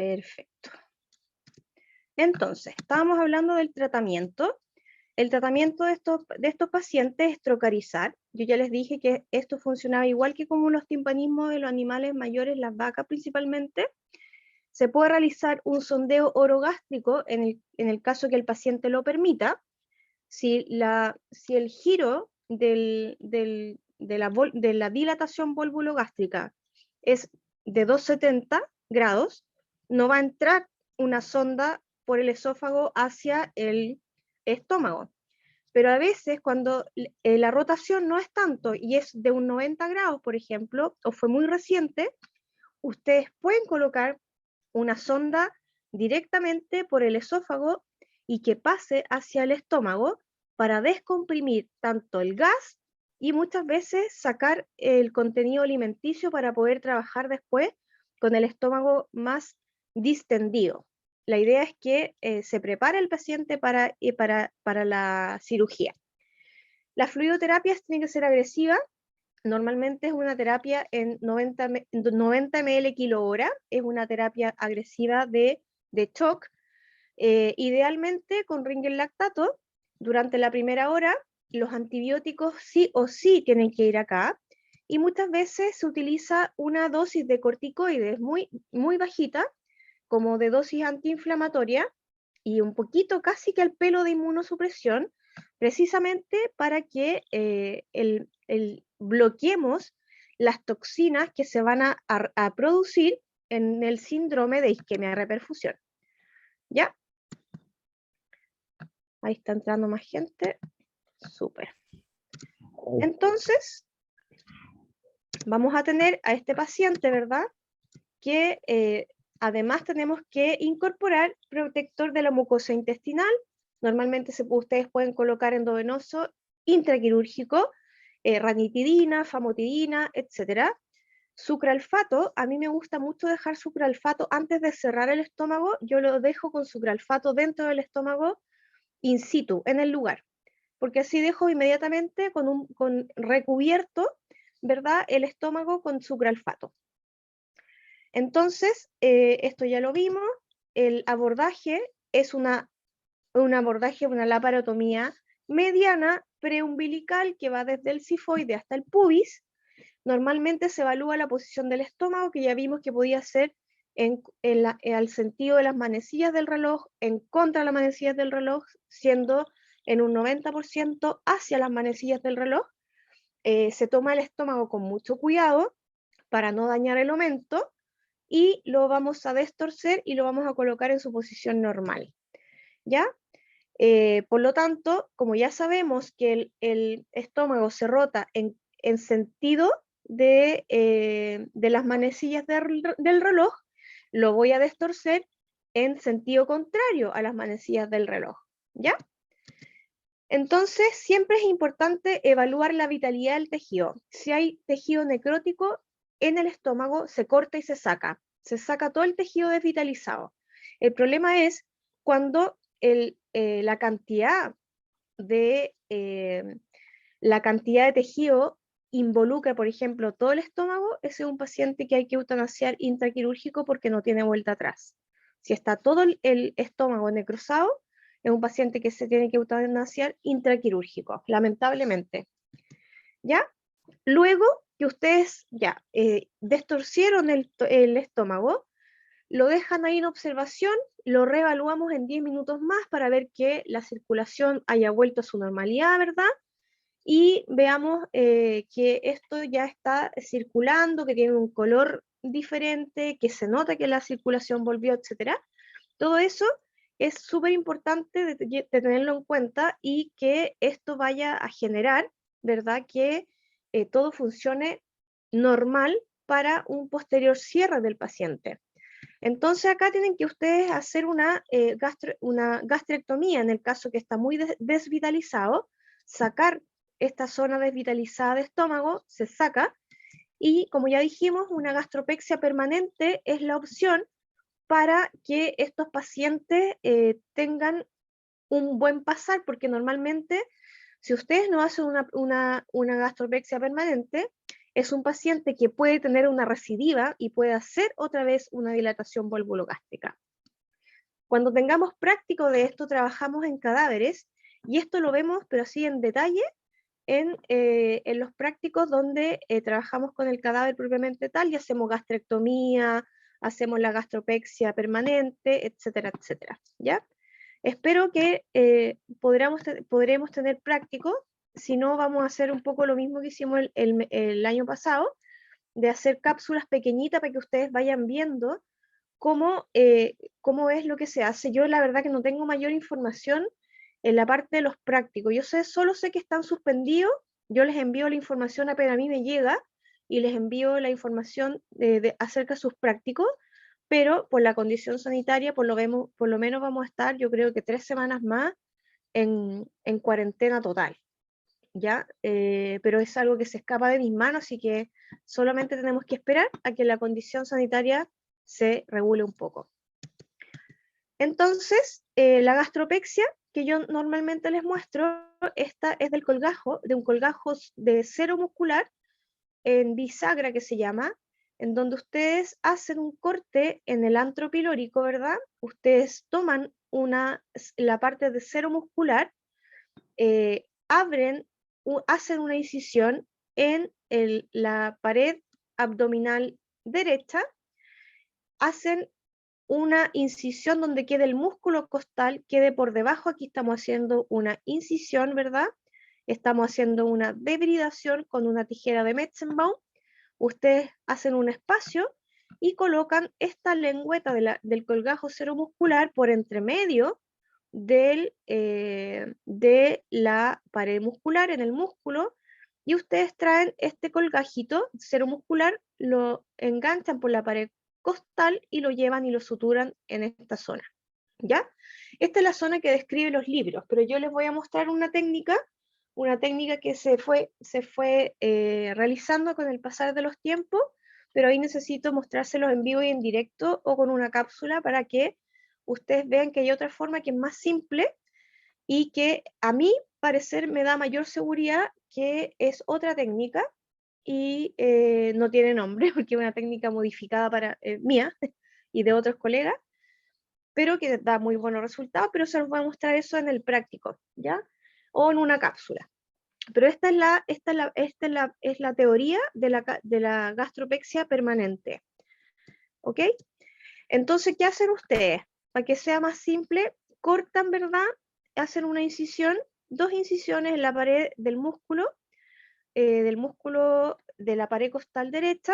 Perfecto. Entonces, estábamos hablando del tratamiento. El tratamiento de estos pacientes es trocarizar. Yo ya les dije que esto funcionaba igual que como los timpanismos de los animales mayores, las vacas principalmente. Se puede realizar un sondeo orogástrico en el caso que el paciente lo permita. Si el giro de la dilatación volvulogástrica es de 270 grados, no va a entrar una sonda por el esófago hacia el estómago. Pero a veces cuando la rotación no es tanto y es de un 90 grados, por ejemplo, o fue muy reciente, ustedes pueden colocar una sonda directamente por el esófago y que pase hacia el estómago para descomprimir tanto el gas y muchas veces sacar el contenido alimenticio para poder trabajar después con el estómago más distendido. La idea es que se prepare el paciente para la cirugía. Las fluidoterapias tienen que ser agresivas. Normalmente es una terapia en 90 ml kilo hora, es una terapia agresiva de shock, idealmente con Ringer lactato. Durante la primera hora, los antibióticos sí o sí tienen que ir acá, y muchas veces se utiliza una dosis de corticoides muy, muy bajita, como de dosis antiinflamatoria, y un poquito casi que al pelo de inmunosupresión, precisamente para que bloqueemos las toxinas que se van a producir en el síndrome de isquemia reperfusión. ¿Ya? Ahí está entrando más gente. Súper. Entonces, vamos a tener a este paciente, ¿verdad? Que además tenemos que incorporar protector de la mucosa intestinal. Normalmente ustedes pueden colocar endovenoso intraquirúrgico, ranitidina, famotidina, etc. Sucralfato, a mí me gusta mucho dejar sucralfato antes de cerrar el estómago. Yo lo dejo con sucralfato dentro del estómago in situ, en el lugar, porque así dejo inmediatamente con recubierto, ¿verdad?, el estómago con sucralfato. Entonces, esto ya lo vimos. El abordaje es un abordaje, una laparotomía mediana preumbilical que va desde el sifoide hasta el pubis. Normalmente se evalúa la posición del estómago, que ya vimos que podía ser al sentido de las manecillas del reloj, en contra de las manecillas del reloj, siendo en un 90% hacia las manecillas del reloj. Se toma el estómago con mucho cuidado para no dañar el aumento, y lo vamos a destorcer y lo vamos a colocar en su posición normal, ¿ya? Por lo tanto, como ya sabemos que el estómago se rota en sentido de las manecillas del reloj, lo voy a destorcer en sentido contrario a las manecillas del reloj, ¿ya? Entonces, siempre es importante evaluar la vitalidad del tejido. Si hay tejido necrótico en el estómago, se corta y se saca. Se saca todo el tejido desvitalizado. El problema es cuando la cantidad de tejido involucra, por ejemplo, todo el estómago. Ese es un paciente que hay que eutanasiar intraquirúrgico porque no tiene vuelta atrás. Si está todo el estómago necrosado, es un paciente que se tiene que eutanasiar intraquirúrgico, lamentablemente. ¿Ya? Luego que ustedes ya destorcieron el estómago, lo dejan ahí en observación, lo reevaluamos en 10 minutos más para ver que la circulación haya vuelto a su normalidad, ¿verdad? Y veamos que esto ya está circulando, que tiene un color diferente, que se nota que la circulación volvió, etc. Todo eso es súper importante de tenerlo en cuenta, y que esto vaya a generar, ¿verdad?, que todo funcione normal para un posterior cierre del paciente. Entonces acá tienen que ustedes hacer una gastrectomía en el caso que está muy desvitalizado, sacar esta zona desvitalizada de estómago, se saca, y como ya dijimos, una gastropexia permanente es la opción para que estos pacientes tengan un buen pasar, porque normalmente si ustedes no hacen una gastropexia permanente, es un paciente que puede tener una recidiva y puede hacer otra vez una dilatación volvulogástrica. Cuando tengamos práctico de esto, trabajamos en cadáveres, y esto lo vemos, pero así en detalle, en los prácticos donde trabajamos con el cadáver propiamente tal y hacemos gastrectomía, hacemos la gastropexia permanente, etcétera, etcétera, ¿ya? Espero que podremos tener práctico, si no vamos a hacer un poco lo mismo que hicimos el año pasado, de hacer cápsulas pequeñitas para que ustedes vayan viendo cómo es lo que se hace. Yo la verdad que no tengo mayor información en la parte de los prácticos. Solo sé que están suspendidos. Yo les envío la información apenas a mí me llega y les envío la información acerca de sus prácticos, pero por la condición sanitaria, por lo menos vamos a estar, yo creo que 3 semanas más en cuarentena total, ¿ya? Pero es algo que se escapa de mis manos, así que solamente tenemos que esperar a que la condición sanitaria se regule un poco. Entonces, la gastropexia que yo normalmente les muestro, esta es de un colgajo de cero muscular en bisagra que se llama, en donde ustedes hacen un corte en el antro pilórico, ¿verdad? Ustedes toman la parte de cero muscular, hacen una incisión en la pared abdominal derecha, hacen una incisión donde quede el músculo costal, quede por debajo. Aquí estamos haciendo una incisión, ¿verdad? Estamos haciendo una debridación con una tijera de Metzenbaum. Ustedes hacen un espacio y colocan esta lengüeta del colgajo seromuscular por entre medio de la pared muscular en el músculo, y ustedes traen este colgajito seromuscular, lo enganchan por la pared costal y lo llevan y lo suturan en esta zona, ¿ya? Esta es la zona que describe los libros, pero yo les voy a mostrar una técnica que se fue realizando con el pasar de los tiempos, pero ahí necesito mostrárselos en vivo y en directo o con una cápsula para que ustedes vean que hay otra forma que es más simple y que a mí parecer me da mayor seguridad, que es otra técnica y no tiene nombre porque es una técnica modificada mía y de otros colegas, pero que da muy buenos resultados, pero se los voy a mostrar eso en el práctico, ¿ya? O en una cápsula. Pero esta es la teoría de la gastropexia permanente, ¿ok? Entonces, ¿qué hacen ustedes? Para que sea más simple, cortan, ¿verdad? Hacen una incisión, 2 incisiones en la pared del músculo de la pared costal derecha,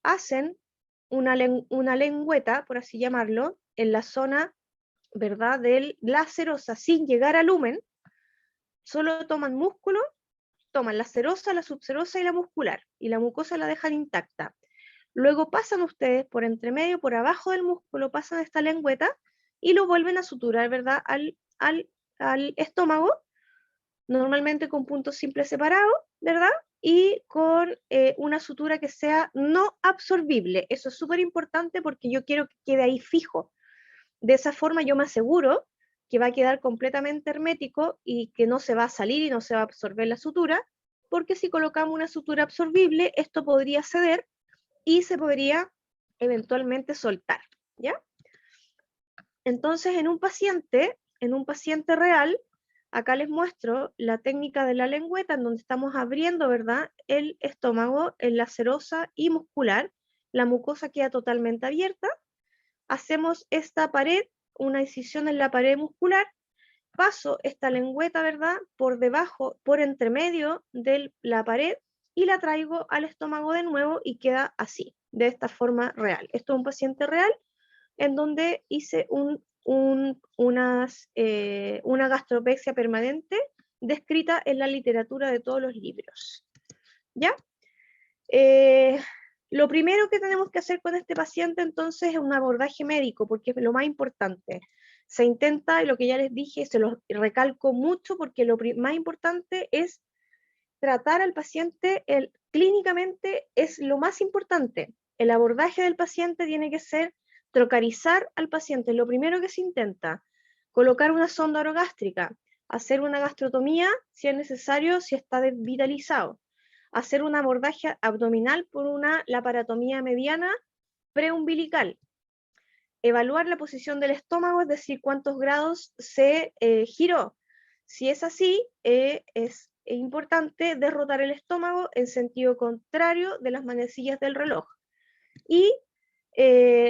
hacen una lengüeta, por así llamarlo, en la zona, ¿verdad?, de la serosa sin llegar al lumen. Solo toman músculo, toman la serosa, la subserosa y la muscular, y la mucosa la dejan intacta. Luego pasan ustedes por entre medio, por abajo del músculo, pasan esta lengüeta y lo vuelven a suturar, ¿verdad?, al estómago, normalmente con puntos simples separados, ¿verdad? Y con una sutura que sea no absorbible. Eso es súper importante porque yo quiero que quede ahí fijo. De esa forma yo me aseguro que va a quedar completamente hermético y que no se va a salir y no se va a absorber la sutura, porque si colocamos una sutura absorbible, esto podría ceder y se podría eventualmente soltar, ¿ya? Entonces, en un paciente real, acá les muestro la técnica de la lengüeta, en donde estamos abriendo, ¿verdad?, el estómago en la serosa y muscular, la mucosa queda totalmente abierta, hacemos esta pared, una incisión en la pared muscular, paso esta lengüeta, ¿verdad?, por debajo, por entre medio de la pared, y la traigo al estómago de nuevo y queda así, de esta forma real. Esto es un paciente real en donde hice una gastropexia permanente descrita en la literatura de todos los libros, ¿ya? Lo primero que tenemos que hacer con este paciente entonces es un abordaje médico, porque es lo más importante. Se intenta, y lo que ya les dije, se lo recalco mucho, porque lo más importante es tratar al paciente clínicamente, es lo más importante. El abordaje del paciente tiene que ser trocarizar al paciente. Lo primero que se intenta, colocar una sonda orogástrica, hacer una gastrotomía si es necesario, si está desvitalizado, hacer un abordaje abdominal por una laparotomía mediana preumbilical, evaluar la posición del estómago, es decir, cuántos grados se giró. Si es así, es importante derrotar el estómago en sentido contrario de las manecillas del reloj. Y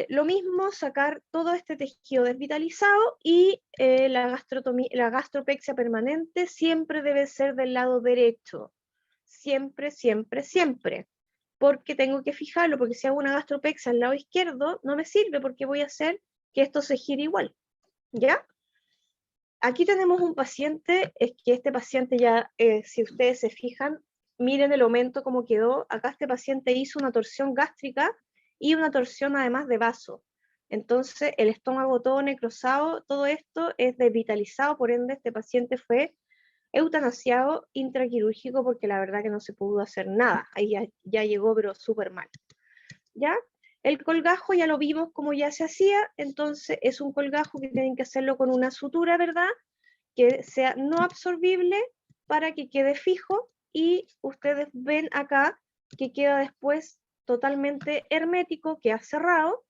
lo mismo, sacar todo este tejido desvitalizado, y la gastropexia permanente siempre debe ser del lado derecho. Siempre, siempre, siempre. Porque tengo que fijarlo, porque si hago una gastropexia al lado izquierdo, no me sirve, porque voy a hacer que esto se gire igual. ¿Ya? Aquí tenemos un paciente, es que este paciente ya, si ustedes se fijan, miren el aumento como quedó. Acá este paciente hizo una torsión gástrica y una torsión además de vaso. Entonces el estómago todo necrosado, todo esto es desvitalizado, por ende este paciente fue eutanasiado intraquirúrgico, porque la verdad que no se pudo hacer nada. Ahí ya llegó, pero súper mal. ¿Ya? El colgajo ya lo vimos como ya se hacía, entonces es un colgajo que tienen que hacerlo con una sutura, ¿verdad? Que sea no absorbible para que quede fijo, y ustedes ven acá que queda después totalmente hermético, queda cerrado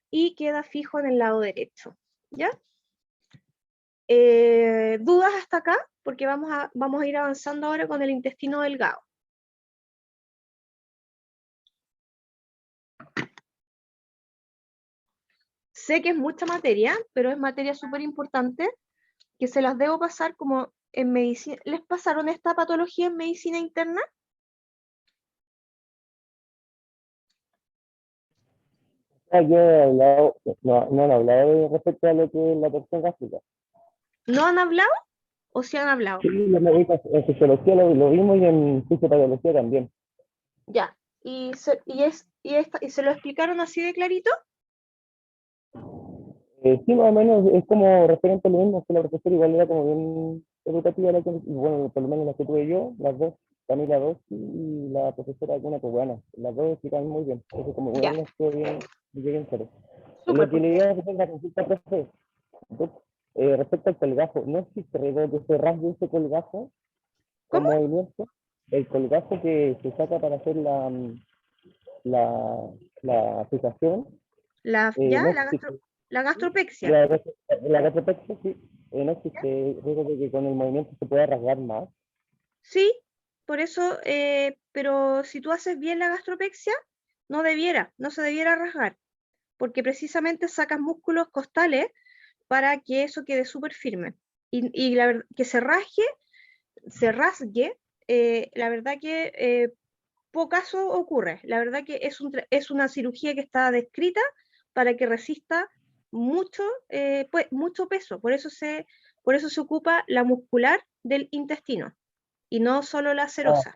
y queda fijo en el lado derecho. ¿Ya? ¿Dudas hasta acá? Porque vamos a ir avanzando ahora con el intestino delgado. Sé que es mucha materia, pero es materia súper importante, que se las debo pasar como en medicina. ¿Les pasaron esta patología en medicina interna? Yo he hablado, no han hablado respecto a lo que es la torsión gástrica. ¿No han hablado o sí han hablado? Sí, los médicos en fisiología lo vimos y en fisiopatología también. Ya. ¿Y se lo explicaron así de clarito? Sí, más o menos es como referente a lo mismo, que la profesora igual era como bien educativa, y bueno, por lo menos la que tuve yo, las dos, Camila dos y la profesora alguna cubana, las dos explicaban muy bien, entonces como Ya. bueno, estuvo bien, bien claro. Súper, Lo que pues. le iba a hacer la consulta, profe, respecto al colgajo, ¿no existe riesgo que se rasgue ese colgajo con ¿Cómo? movimiento? El colgajo que se saca para hacer la aplicación, Ya, no existe. la gastropexia. La, la gastropexia, sí, no existe riesgo de que con el movimiento se pueda rasgar más. Sí, por eso, pero si tú haces bien la gastropexia, no se debiera rasgar, porque precisamente sacas músculos costales para que eso quede súper firme. Y que se rasgue, la verdad que pocaso ocurre. La verdad que es una cirugía que está descrita para que resista mucho, mucho peso. Por eso se ocupa la muscular del intestino y no solo la Ah, serosa.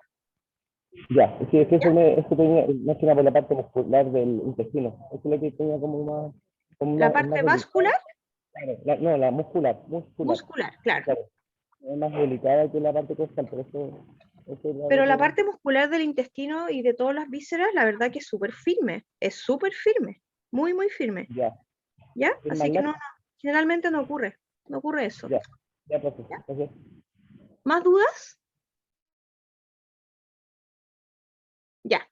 ya, sí, es que ¿Ya? eso tenía, más que nada por la parte muscular del intestino. Eso es lo que tenía La es más parte delicada. vascular, Claro, no, la muscular, muscular, claro. claro. Es más delicada que la parte costal, por eso es Pero lo la que... parte muscular del intestino y de todas las vísceras, la verdad que es súper firme, muy, muy firme. Ya, ¿Ya? es más Así que largo, no, generalmente no ocurre eso. ya, ya, pues, ¿Ya? entonces, ¿Más dudas? Ya.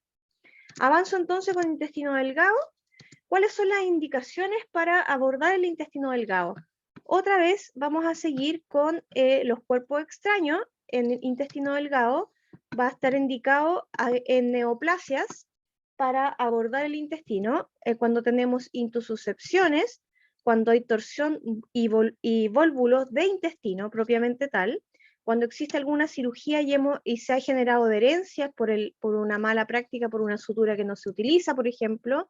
Avanzo entonces con el intestino delgado. ¿Cuáles son las indicaciones para abordar el intestino delgado? Otra vez vamos a seguir con los cuerpos extraños. En el intestino delgado va a estar indicado en neoplasias para abordar el intestino, cuando tenemos intususcepciones, cuando hay torsión y vólvulos de intestino propiamente tal, cuando existe alguna cirugía y se ha generado adherencias por una mala práctica, por una sutura que no se utiliza, por ejemplo.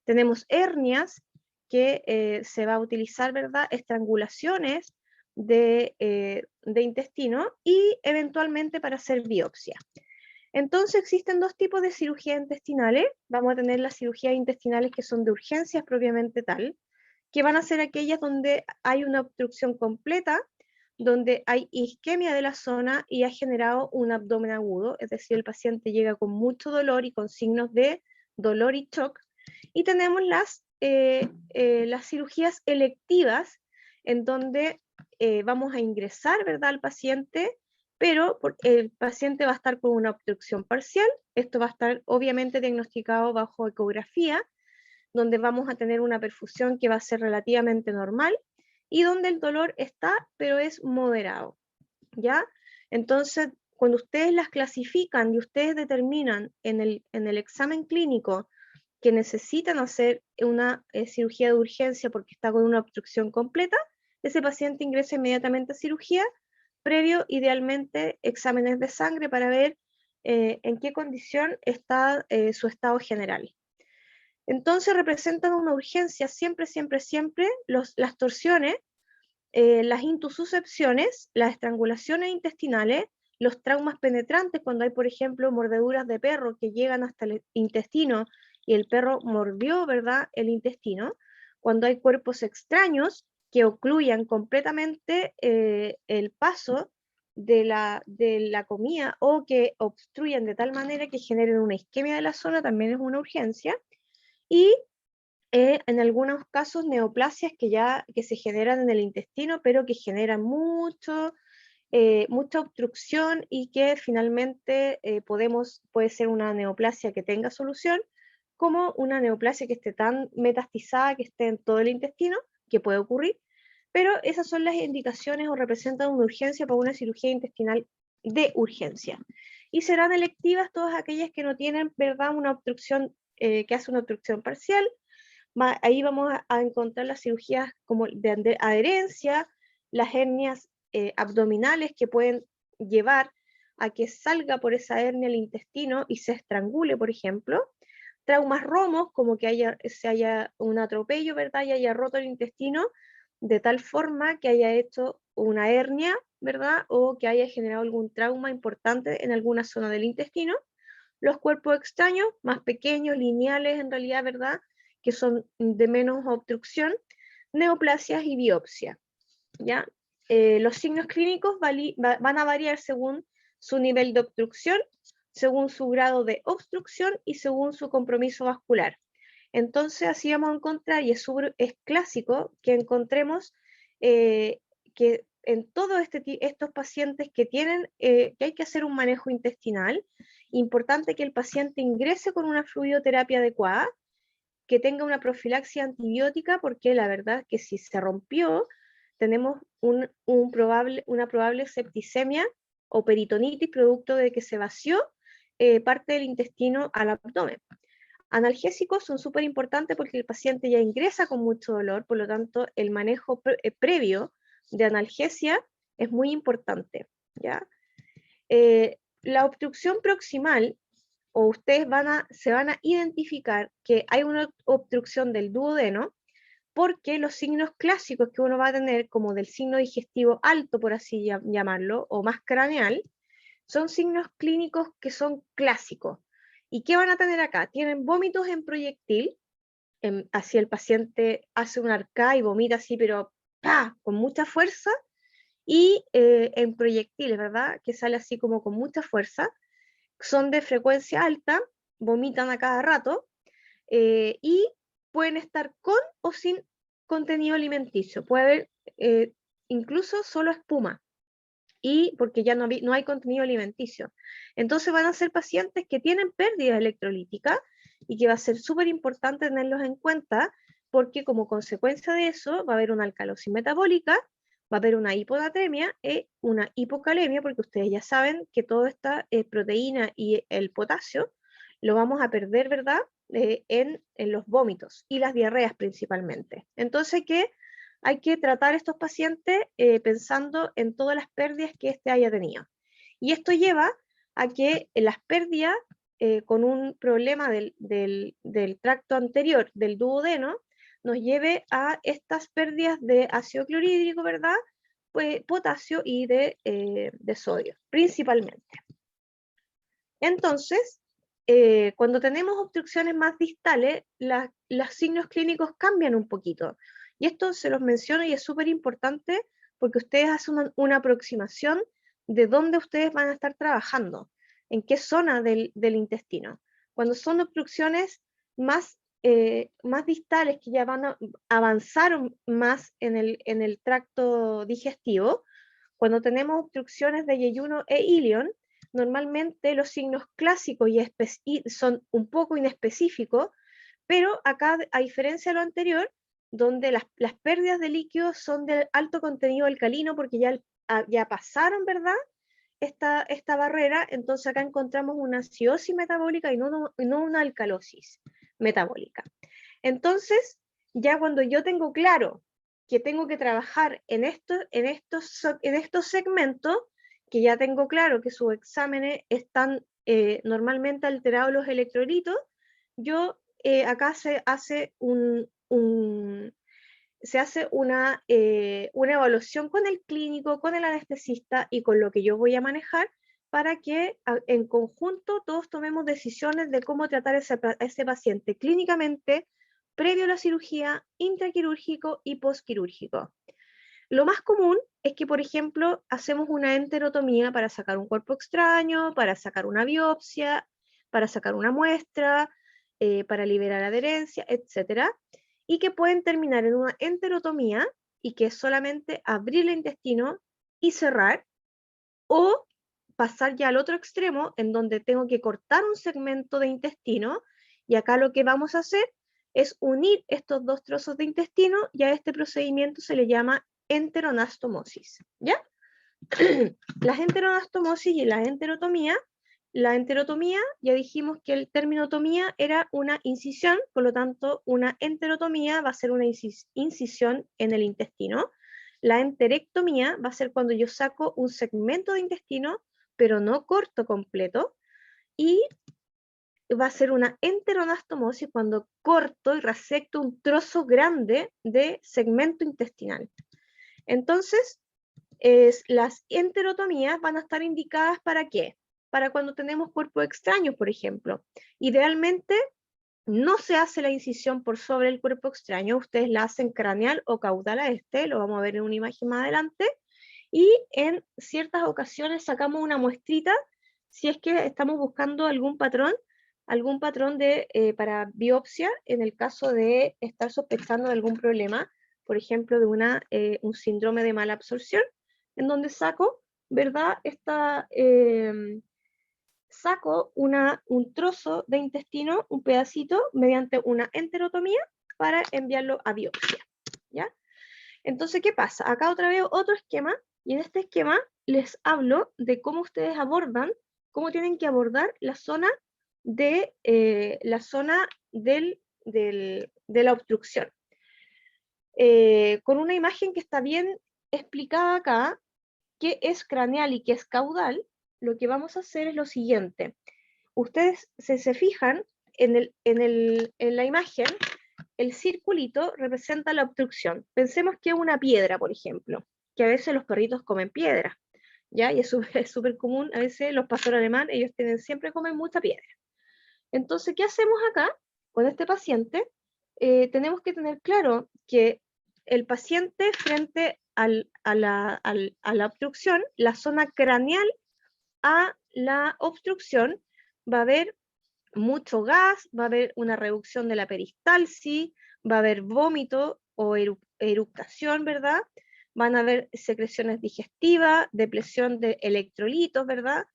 Tenemos hernias que se va a utilizar, ¿verdad? Estrangulaciones de intestino y eventualmente para hacer biopsia. Entonces existen dos tipos de cirugías intestinales. Vamos a tener las cirugías intestinales que son de urgencias propiamente tal, que van a ser aquellas donde hay una obstrucción completa, donde hay isquemia de la zona y ha generado un abdomen agudo, es decir, el paciente llega con mucho dolor y con signos de dolor y shock. Y tenemos las cirugías electivas, en donde vamos a ingresar, ¿verdad?, al paciente pero el paciente va a estar con una obstrucción parcial. Esto va a estar obviamente diagnosticado bajo ecografía, donde vamos a tener una perfusión que va a ser relativamente normal y donde el dolor está, pero es moderado, ¿ya? Entonces, cuando ustedes las clasifican y ustedes determinan en el examen clínico que necesitan hacer una cirugía de urgencia porque está con una obstrucción completa, ese paciente ingresa inmediatamente a cirugía, previo idealmente exámenes de sangre para ver en qué condición está su estado general. Entonces representan una urgencia siempre, siempre, siempre las torsiones, las intususcepciones, las estrangulaciones intestinales, los traumas penetrantes, cuando hay, por ejemplo, mordeduras de perro que llegan hasta el intestino y el perro mordió, ¿verdad?, el intestino, cuando hay cuerpos extraños que ocluyan completamente el paso de la comida o que obstruyan de tal manera que generen una isquemia de la zona, también es una urgencia. Y en algunos casos neoplasias que se generan en el intestino, pero que generan mucha obstrucción y que finalmente puede ser una neoplasia que tenga solución, como una neoplasia que esté tan metastizada que esté en todo el intestino, que puede ocurrir, pero esas son las indicaciones o representan una urgencia para una cirugía intestinal de urgencia. Y serán electivas todas aquellas que no tienen, ¿verdad?, una obstrucción, que hace una obstrucción parcial. Ahí vamos a encontrar las cirugías como de adherencia, las hernias abdominales que pueden llevar a que salga por esa hernia el intestino y se estrangule, por ejemplo. Traumas romos, como que se haya un atropello, ¿verdad?, y haya roto el intestino de tal forma que haya hecho una hernia, ¿verdad?, o que haya generado algún trauma importante en alguna zona del intestino. Los cuerpos extraños, más pequeños, lineales en realidad, ¿verdad?, que son de menos obstrucción, neoplasias y biopsia, ¿ya? Los signos clínicos van a variar según su nivel de obstrucción, según su grado de obstrucción y según su compromiso vascular. Entonces así vamos a encontrar, y es clásico que encontremos que en todos estos pacientes que hay que hacer un manejo intestinal, importante que el paciente ingrese con una fluidoterapia adecuada, que tenga una profilaxia antibiótica, porque la verdad que si se rompió, tenemos una probable septicemia o peritonitis producto de que se vació parte del intestino al abdomen. Analgésicos son súper importantes porque el paciente ya ingresa con mucho dolor, por lo tanto el manejo previo de analgesia es muy importante, ¿ya? La obstrucción proximal, o ustedes se van a identificar que hay una obstrucción del duodeno, porque los signos clásicos que uno va a tener, como del signo digestivo alto, por así llamarlo, o más craneal, son signos clínicos que son clásicos. ¿Y qué van a tener acá? Tienen vómitos en proyectil, así el paciente hace un arcada y vomita así, pero ¡pah!, con mucha fuerza, y en proyectiles, ¿verdad?, que sale así como con mucha fuerza, son de frecuencia alta, vomitan a cada rato, y pueden estar con o sin contenido alimenticio. Puede haber incluso solo espuma, y porque ya no hay contenido alimenticio. Entonces van a ser pacientes que tienen pérdida electrolítica y que va a ser súper importante tenerlos en cuenta, porque como consecuencia de eso va a haber una alcalosis metabólica, va a haber una hiponatremia y una hipocalemia, porque ustedes ya saben que toda esta proteína y el potasio lo vamos a perder, ¿verdad?, en los vómitos y las diarreas principalmente. Entonces, hay que tratar a estos pacientes pensando en todas las pérdidas que éste haya tenido. Y esto lleva a que las pérdidas con un problema del tracto anterior, del duodeno, nos lleve a estas pérdidas de ácido clorhídrico, ¿verdad?, pues, potasio y de sodio, principalmente. Entonces, cuando tenemos obstrucciones más distales, los signos clínicos cambian un poquito. Y esto se los menciono y es súper importante porque ustedes hacen una aproximación de dónde ustedes van a estar trabajando, en qué zona del intestino. Cuando son obstrucciones más distales, que ya van a avanzar más en el tracto digestivo, Cuando tenemos obstrucciones de yeyuno e ilion, normalmente los signos clásicos y son un poco inespecíficos, pero acá, a diferencia de lo anterior, donde las pérdidas de líquido son de alto contenido alcalino, porque ya pasaron, ¿verdad?, esta barrera, entonces acá encontramos una acidosis metabólica y no una alcalosis metabólica. Entonces, ya cuando yo tengo claro que tengo que trabajar en estos segmentos, que ya tengo claro que sus exámenes están normalmente alterados los electrolitos, yo acá se hace una evaluación con el clínico, con el anestesista y con lo que yo voy a manejar para que en conjunto todos tomemos decisiones de cómo tratar a ese paciente clínicamente, previo a la cirugía, intraquirúrgico y postquirúrgico. Lo más común es que, por ejemplo, hacemos una enterotomía para sacar un cuerpo extraño, para sacar una biopsia, para sacar una muestra, para liberar adherencia, etc. Y que pueden terminar en una enterotomía y que es solamente abrir el intestino y cerrar, o pasar ya al otro extremo en donde tengo que cortar un segmento de intestino, y acá lo que vamos a hacer es unir estos dos trozos de intestino, y a este procedimiento se le llama enteroanastomosis, ¿ya? Las enteroanastomosis y la enterotomía, ya dijimos que el término tomía era una incisión, por lo tanto, una enterotomía va a ser una incisión en el intestino. La enterectomía va a ser cuando yo saco un segmento de intestino, pero no corto completo, y va a ser una enteroanastomosis cuando corto y resecto un trozo grande de segmento intestinal. Entonces, las enterotomías van a estar indicadas ¿para qué? Para cuando tenemos cuerpos extraños, por ejemplo. Idealmente, no se hace la incisión por sobre el cuerpo extraño, ustedes la hacen craneal o caudal a lo vamos a ver en una imagen más adelante, y en ciertas ocasiones sacamos una muestrita si es que estamos buscando algún patrón para biopsia, en el caso de estar sospechando de algún problema, por ejemplo, de un síndrome de mala absorción, en donde saco, ¿verdad?, saco un trozo de intestino, un pedacito, mediante una enterotomía para enviarlo a biopsia, ¿ya? Entonces, ¿qué pasa? Acá otra vez otro esquema, y en este esquema les hablo de cómo ustedes cómo tienen que abordar la zona de la obstrucción. Con una imagen que está bien explicada acá, qué es craneal y qué es caudal, lo que vamos a hacer es lo siguiente. Ustedes se fijan en la imagen, el circulito representa la obstrucción. Pensemos que es una piedra, por ejemplo, que a veces los perritos comen piedra, ¿ya? Y es súper común, a veces los pastores alemanes, ellos siempre comen mucha piedra. Entonces, ¿qué hacemos acá con este paciente? Tenemos que tener claro que el paciente, frente a la obstrucción, la zona craneal a la obstrucción, va a haber mucho gas, va a haber una reducción de la peristalsis, va a haber vómito o eructación, ¿verdad? Van a haber secreciones digestivas, depresión de electrolitos, ¿verdad?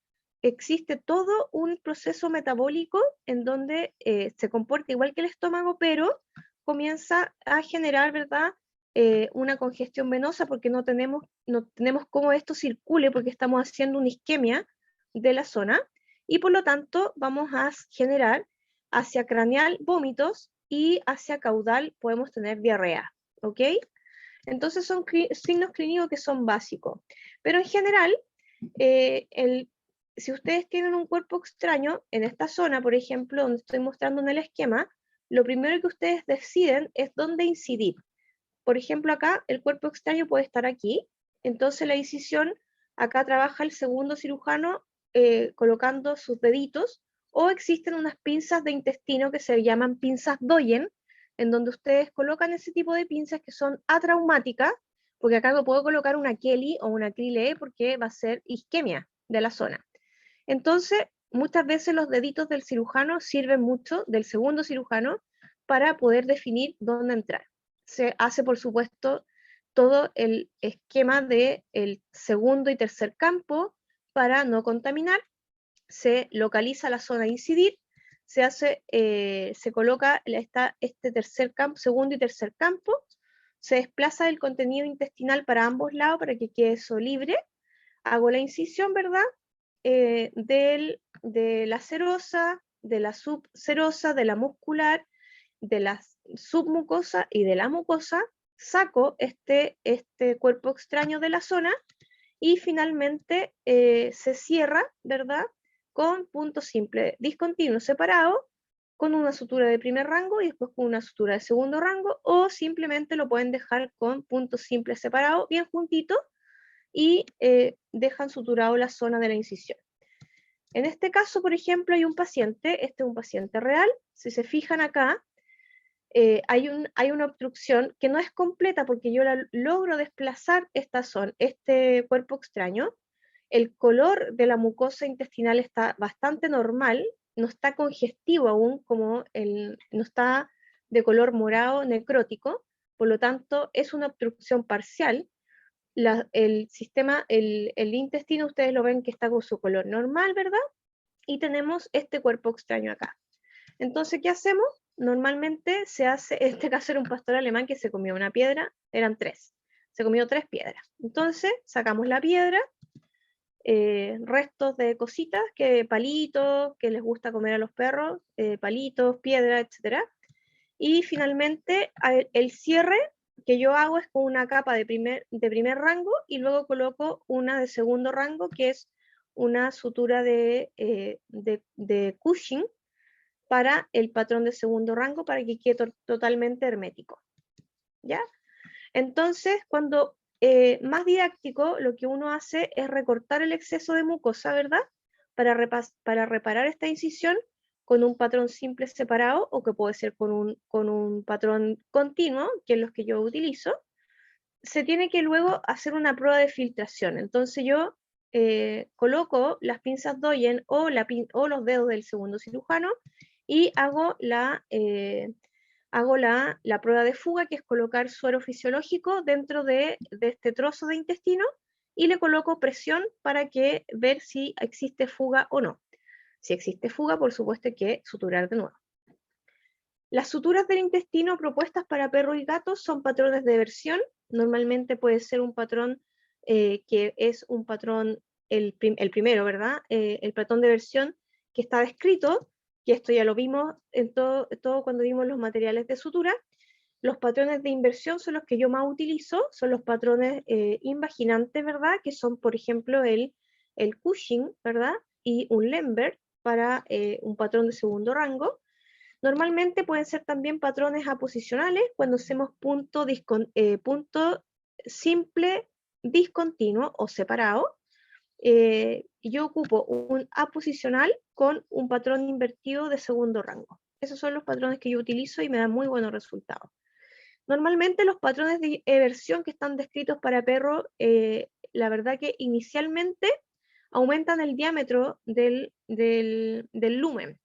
Existe todo un proceso metabólico en donde se comporta igual que el estómago, pero comienza a generar, ¿verdad?, una congestión venosa, porque no tenemos cómo esto circule, porque estamos haciendo una isquemia de la zona, y por lo tanto vamos a generar hacia craneal vómitos y hacia caudal podemos tener diarrea, ¿ok? Entonces son signos clínicos que son básicos, pero en general, si ustedes tienen un cuerpo extraño en esta zona, por ejemplo, donde estoy mostrando en el esquema, lo primero que ustedes deciden es dónde incidir. Por ejemplo, acá el cuerpo extraño puede estar aquí, entonces la incisión, acá trabaja el segundo cirujano colocando sus deditos, o existen unas pinzas de intestino que se llaman pinzas Doyen, en donde ustedes colocan ese tipo de pinzas que son atraumáticas, porque acá no puedo colocar una Kelly o una Acrylee porque va a ser isquemia de la zona. Entonces, muchas veces los deditos del cirujano sirven mucho, del segundo cirujano, para poder definir dónde entrar. Se hace, por supuesto, todo el esquema del segundo y tercer campo para no contaminar. Se localiza la zona a incidir, se coloca este tercer campo, segundo y tercer campo, se desplaza el contenido intestinal para ambos lados para que quede eso libre. Hago la incisión, ¿verdad? De la serosa, de la subserosa, de la muscular, de la submucosa y de la mucosa, saco este cuerpo extraño de la zona y finalmente se cierra, ¿verdad? Con punto simple discontinuo separado, con una sutura de primer rango y después con una sutura de segundo rango, o simplemente lo pueden dejar con puntos simples separados, bien juntitos, y dejan suturado la zona de la incisión. En este caso, por ejemplo, hay un paciente, este es un paciente real, si se fijan acá, hay una obstrucción que no es completa porque yo logro desplazar esta zona, este cuerpo extraño. El color de la mucosa intestinal está bastante normal, no está congestivo aún, no está de color morado necrótico, por lo tanto es una obstrucción parcial. El sistema, el intestino, ustedes lo ven que está con su color normal, ¿verdad? Y tenemos este cuerpo extraño acá. Entonces, ¿qué hacemos? Normalmente se hace, en este caso era un pastor alemán que se comió una piedra, eran 3, se comió 3 piedras. Entonces, sacamos la piedra, restos de cositas, palitos, que les gusta comer a los perros, palitos, piedra, etc. Y finalmente, el cierre que yo hago es con una capa de primer rango y luego coloco una de segundo rango, que es una sutura de Cushing, para el patrón de segundo rango para que quede totalmente hermético. ¿Ya? Entonces, cuando más didáctico, lo que uno hace es recortar el exceso de mucosa, ¿verdad? Para reparar esta incisión con un patrón simple separado, o que puede ser con un patrón continuo, que es los que yo utilizo. Se tiene que luego hacer una prueba de filtración. Entonces yo coloco las pinzas Doyen o los dedos del segundo cirujano y hago la prueba de fuga, que es colocar suero fisiológico dentro de este trozo de intestino y le coloco presión para ver si existe fuga o no. Si existe fuga, por supuesto hay que suturar de nuevo. Las suturas del intestino propuestas para perros y gatos son patrones de versión. Normalmente puede ser un patrón que es un patrón, el primero, ¿verdad? El patrón de versión que está descrito, que esto ya lo vimos en todo cuando vimos los materiales de sutura. Los patrones de inversión son los que yo más utilizo, son los patrones invaginantes, ¿verdad? Que son, por ejemplo, el Cushing, ¿verdad? Y un Lembert para un patrón de segundo rango. Normalmente pueden ser también patrones aposicionales cuando hacemos punto simple, discontinuo o separado. Yo ocupo un aposicional con un patrón invertido de segundo rango. Esos son los patrones que yo utilizo y me dan muy buenos resultados. Normalmente los patrones de eversión que están descritos para perro, la verdad que inicialmente aumentan el diámetro del lumen.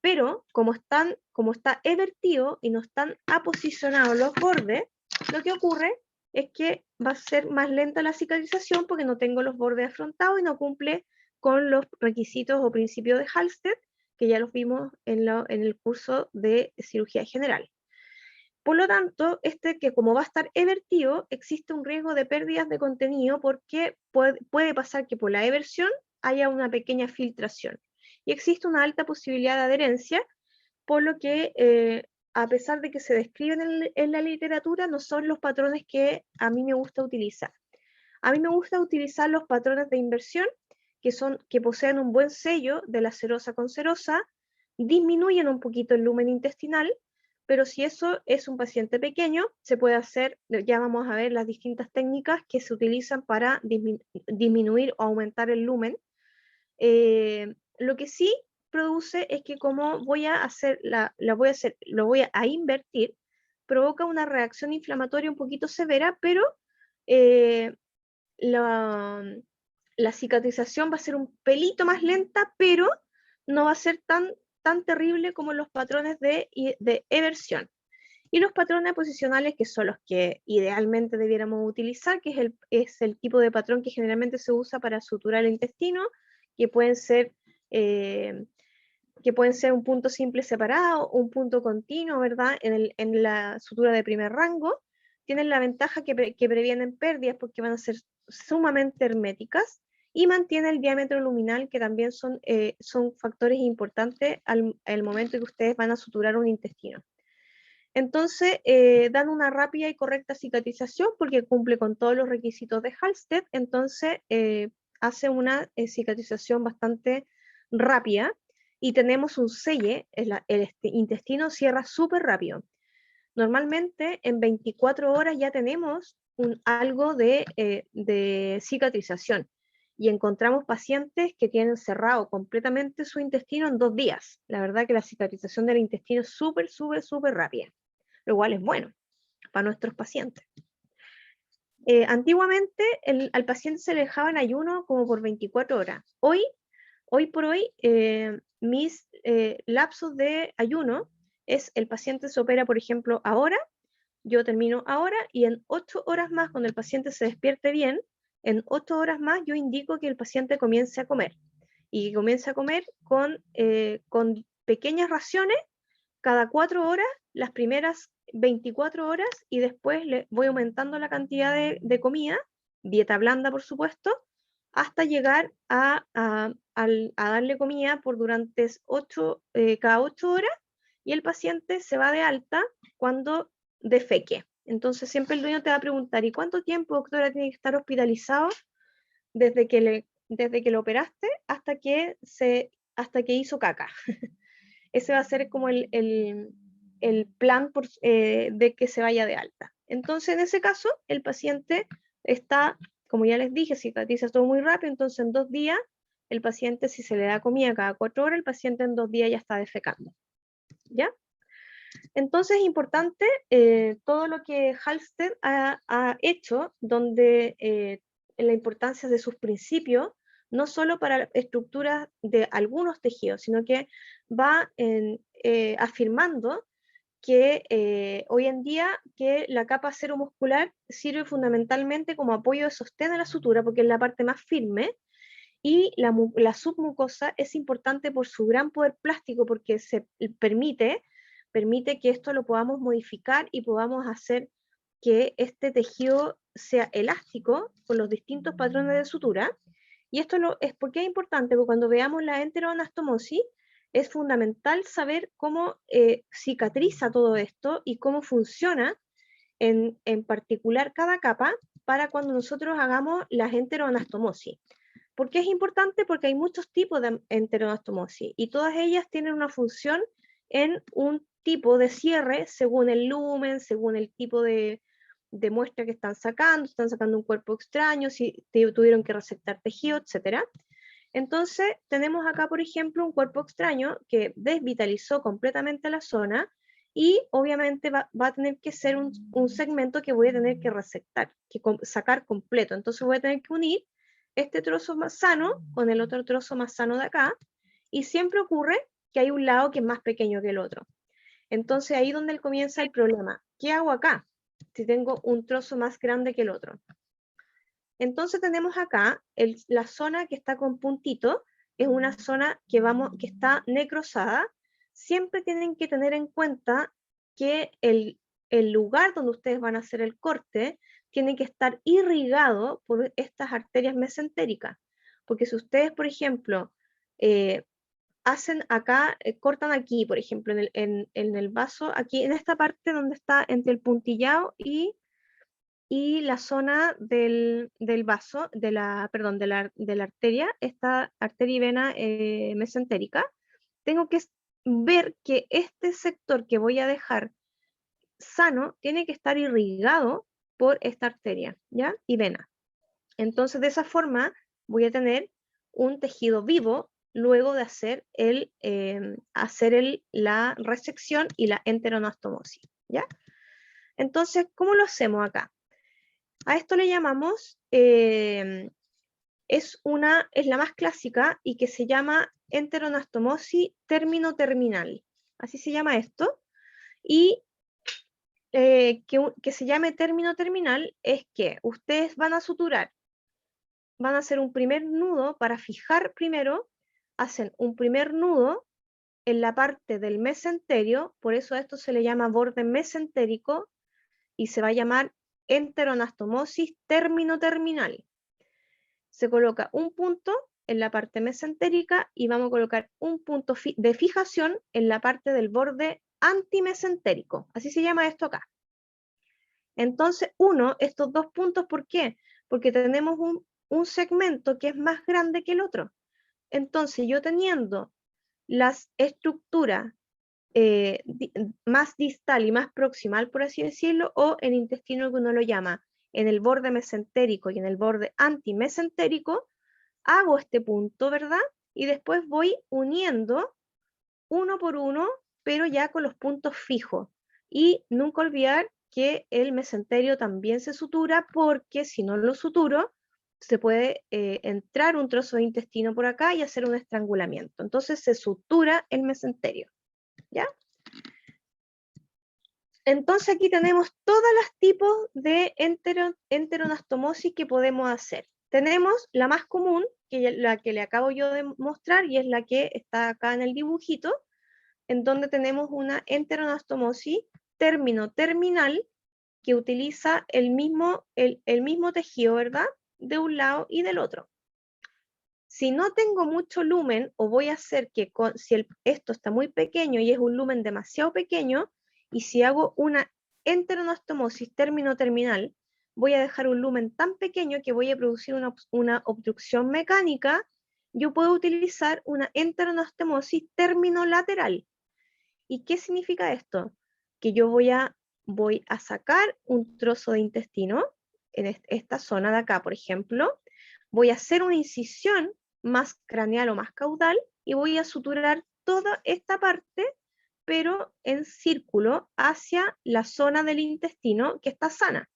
Pero como está evertido y no están aposicionados los bordes, lo que ocurre es que va a ser más lenta la cicatrización porque no tengo los bordes afrontados y no cumple con los requisitos o principios de Halsted, que ya los vimos en el curso de cirugía general. Por lo tanto, que como va a estar evertido, existe un riesgo de pérdidas de contenido porque puede pasar que por la eversión haya una pequeña filtración. Y existe una alta posibilidad de adherencia, por lo que a pesar de que se describen en la literatura, no son los patrones que a mí me gusta utilizar. A mí me gusta utilizar los patrones de inversión que poseen un buen sello de la serosa con serosa, disminuyen un poquito el lumen intestinal, pero si eso es un paciente pequeño, se puede hacer, ya vamos a ver las distintas técnicas que se utilizan para disminuir o aumentar el lumen. Lo que sí produce es que como voy a hacer, lo voy a invertir, provoca una reacción inflamatoria un poquito severa, pero la cicatrización va a ser un pelito más lenta, pero no va a ser tan terrible como los patrones de eversión. y los patrones posicionales, que son los que idealmente debiéramos utilizar, que es el tipo de patrón que generalmente se usa para suturar el intestino, que pueden ser un punto simple separado, un punto continuo, ¿verdad? En la sutura de primer rango, tienen la ventaja que previenen pérdidas porque van a ser sumamente herméticas y mantiene el diámetro luminal, que también son factores importantes al momento que ustedes van a suturar un intestino. Entonces, dan una rápida y correcta cicatrización porque cumple con todos los requisitos de Halsted, entonces hace una cicatrización bastante rápida y tenemos un selle, el intestino cierra súper rápido. Normalmente en 24 horas ya tenemos algo de cicatrización y encontramos pacientes que tienen cerrado completamente su intestino en 2 días. La verdad que la cicatrización del intestino es súper rápida, lo cual es bueno para nuestros pacientes. Antiguamente al paciente se le dejaba en ayuno como por 24 horas. Hoy por hoy, mis lapsos de ayuno es el paciente se opera, por ejemplo, ahora, yo termino ahora y en 8 horas más, cuando el paciente se despierte bien, en 8 horas más yo indico que el paciente comience a comer y que comience a comer con pequeñas raciones cada 4 horas, las primeras 24 horas, y después le voy aumentando la cantidad de comida, dieta blanda por supuesto, hasta llegar a darle comida por durante cada 8 horas, y el paciente se va de alta cuando defeque. Entonces siempre el dueño te va a preguntar, ¿y cuánto tiempo, doctora, tiene que estar hospitalizado desde que lo operaste hasta que hizo caca? Ese va a ser como el plan de que se vaya de alta. Entonces, en ese caso, el paciente está, como ya les dije, cicatriza todo muy rápido, entonces en 2 días, el paciente, si se le da comida cada 4 horas, el paciente en 2 días ya está defecando. ¿Ya? Entonces es importante todo lo que Halsted ha hecho, donde la importancia de sus principios, no solo para estructuras de algunos tejidos, sino que va afirmando que hoy en día que la capa ceromuscular sirve fundamentalmente como apoyo de sostén a la sutura, porque es la parte más firme, y la submucosa es importante por su gran poder plástico, porque permite que esto lo podamos modificar y podamos hacer que este tejido sea elástico con los distintos patrones de sutura. Y esto es porque es importante, porque cuando veamos la enteroanastomosis, es fundamental saber cómo cicatriza todo esto y cómo funciona en particular cada capa para cuando nosotros hagamos las enteroanastomosis. ¿Por qué es importante? Porque hay muchos tipos de enteroanastomosis y todas ellas tienen una función en un tipo de cierre según el lumen, según el tipo de muestra que están sacando un cuerpo extraño, si tuvieron que resectar tejido, etc. Entonces, tenemos acá, por ejemplo, un cuerpo extraño que desvitalizó completamente la zona y obviamente va a tener que ser un segmento que voy a tener que resectar, sacar completo. Entonces voy a tener que unir este trozo más sano con el otro trozo más sano de acá, y siempre ocurre que hay un lado que es más pequeño que el otro. Entonces ahí es donde comienza el problema. ¿Qué hago acá si tengo un trozo más grande que el otro? Entonces tenemos acá la zona que está con puntito, es una zona que está necrosada. Siempre tienen que tener en cuenta que el lugar donde ustedes van a hacer el corte tiene que estar irrigado por estas arterias mesentéricas. Porque si ustedes, por ejemplo, hacen acá, cortan aquí, por ejemplo, en el vaso, aquí en esta parte donde está entre el puntillado y la zona del vaso, de la arteria, esta arteria y vena mesentérica, tengo que ver que este sector que voy a dejar sano tiene que estar irrigado por esta arteria, ¿ya? Y vena. Entonces, de esa forma, voy a tener un tejido vivo luego de hacer la resección y la enteroanastomosis, ¿ya? Entonces, ¿cómo lo hacemos acá? A esto le llamamos, es la más clásica y que se llama enteroanastomosis término-terminal. Así se llama esto. Y que se llame término terminal es que ustedes van a suturar, van a hacer un primer nudo para fijar primero, hacen un primer nudo en la parte del mesenterio, por eso a esto se le llama borde mesentérico y se va a llamar enteroanastomosis término terminal. Se coloca un punto en la parte mesentérica y vamos a colocar un punto de fijación en la parte del borde antimesentérico. Así se llama esto acá. Entonces, estos dos puntos, ¿por qué? Porque tenemos un segmento que es más grande que el otro. Entonces, yo teniendo las estructuras más distal y más proximal, por así decirlo, o en intestino que uno lo llama en el borde mesentérico y en el borde antimesentérico, hago este punto, ¿verdad? Y después voy uniendo uno por uno, pero ya con los puntos fijos. Y nunca olvidar que el mesenterio también se sutura, porque si no lo suturo, se puede entrar un trozo de intestino por acá y hacer un estrangulamiento. Entonces se sutura el mesenterio, ¿ya? Entonces aquí tenemos todos los tipos de enteroanastomosis que podemos hacer. Tenemos la más común, que es la que le acabo yo de mostrar, y es la que está acá en el dibujito, en donde tenemos una enteroanastomosis término terminal que utiliza el mismo tejido, ¿verdad? De un lado y del otro. Si no tengo mucho lumen, o voy a hacer que si esto está muy pequeño y es un lumen demasiado pequeño, y si hago una enteroanastomosis término terminal, voy a dejar un lumen tan pequeño que voy a producir una obstrucción mecánica, yo puedo utilizar una enteroanastomosis término lateral. ¿Y qué significa esto? Que yo voy a sacar un trozo de intestino, en esta zona de acá, por ejemplo, voy a hacer una incisión más craneal o más caudal y voy a suturar toda esta parte, pero en círculo hacia la zona del intestino que está sana.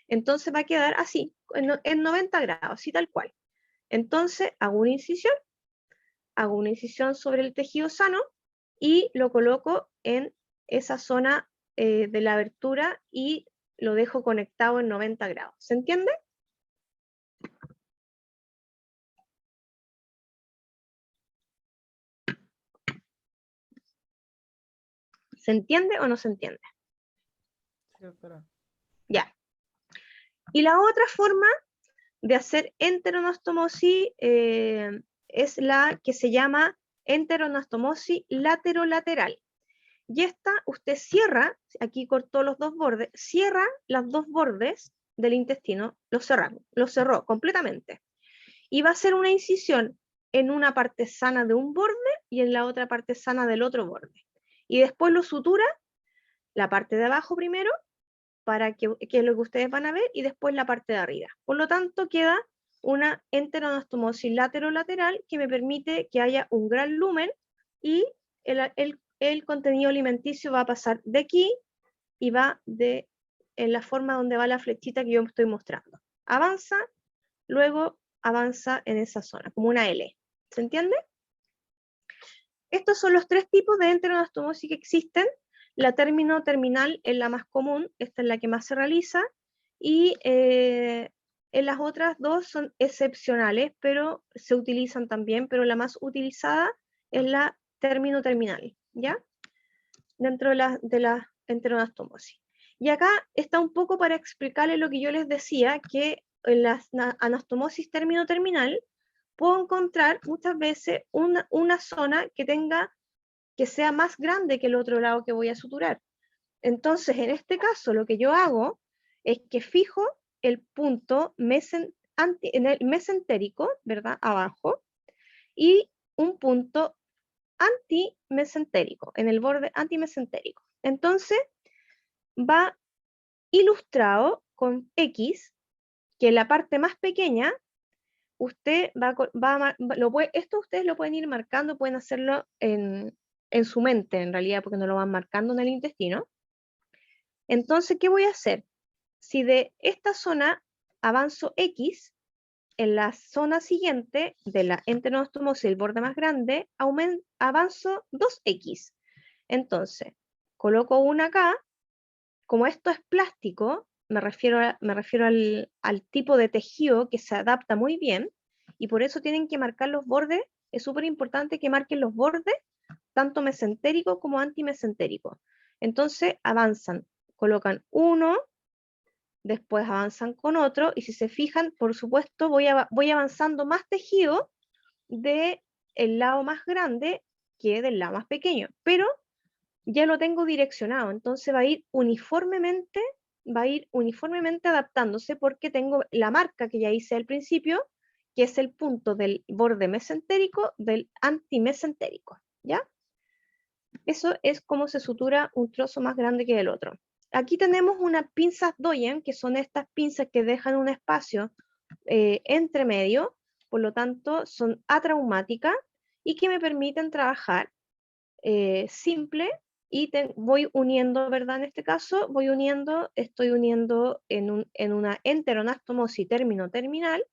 Entonces va a quedar así, en 90 grados, así tal cual. Entonces hago una incisión sobre el tejido sano y lo coloco en esa zona de la abertura y lo dejo conectado en 90 grados. ¿Se entiende? ¿Se entiende o no se entiende? Sí, doctora. Ya. Y la otra forma de hacer enteroanastomosis es la que se llama enteroanastomosis laterolateral. Y esta, usted cierra, aquí cortó los dos bordes, cierra los dos bordes del intestino, los cerró completamente. Y va a hacer una incisión en una parte sana de un borde y en la otra parte sana del otro borde. Y después lo sutura, la parte de abajo primero, para que es lo que ustedes van a ver, y después la parte de arriba. Por lo tanto, queda una enteroanastomosis lateral que me permite que haya un gran lumen y el contenido alimenticio va a pasar de aquí y va en la forma donde va la flechita que yo me estoy mostrando. Avanza, luego avanza en esa zona, como una L. ¿Se entiende? Estos son los tres tipos de enteroanastomosis que existen. La término terminal es la más común, esta es la que más se realiza, y en las otras dos son excepcionales, pero se utilizan también, pero la más utilizada es la término terminal, ¿ya? Dentro de la enteroanastomosis. Y acá está un poco para explicarles lo que yo les decía, que en la anastomosis término terminal puedo encontrar muchas veces una zona que sea más grande que el otro lado que voy a suturar. Entonces, en este caso, lo que yo hago es que fijo el punto en el mesentérico, ¿verdad? Abajo, y un punto antimesentérico, en el borde antimesentérico. Entonces, va ilustrado con X, que la parte más pequeña, usted esto ustedes lo pueden ir marcando, pueden hacerlo en su mente, en realidad, porque no lo van marcando en el intestino. Entonces, ¿qué voy a hacer? Si de esta zona avanzo X, en la zona siguiente de la enteroanastomosis, el borde más grande, avanzo 2X. Entonces, coloco una acá, como esto es plástico, me refiero al tipo de tejido que se adapta muy bien, y por eso tienen que marcar los bordes. Es súper importante que marquen los bordes, tanto mesentérico como antimesentérico. Entonces avanzan, colocan uno, después avanzan con otro, y si se fijan, por supuesto, voy avanzando más tejido del lado más grande que del lado más pequeño, pero ya lo tengo direccionado, entonces va a ir uniformemente adaptándose, porque tengo la marca que ya hice al principio, que es el punto del borde mesentérico del antimesentérico, ¿ya? Eso es como se sutura un trozo más grande que el otro. Aquí tenemos unas pinzas Doyen, que son estas pinzas que dejan un espacio entre medio, por lo tanto son atraumáticas y que me permiten trabajar simple, y voy uniendo, ¿verdad? En este caso, estoy uniendo en una enteroanastomosis término-terminal,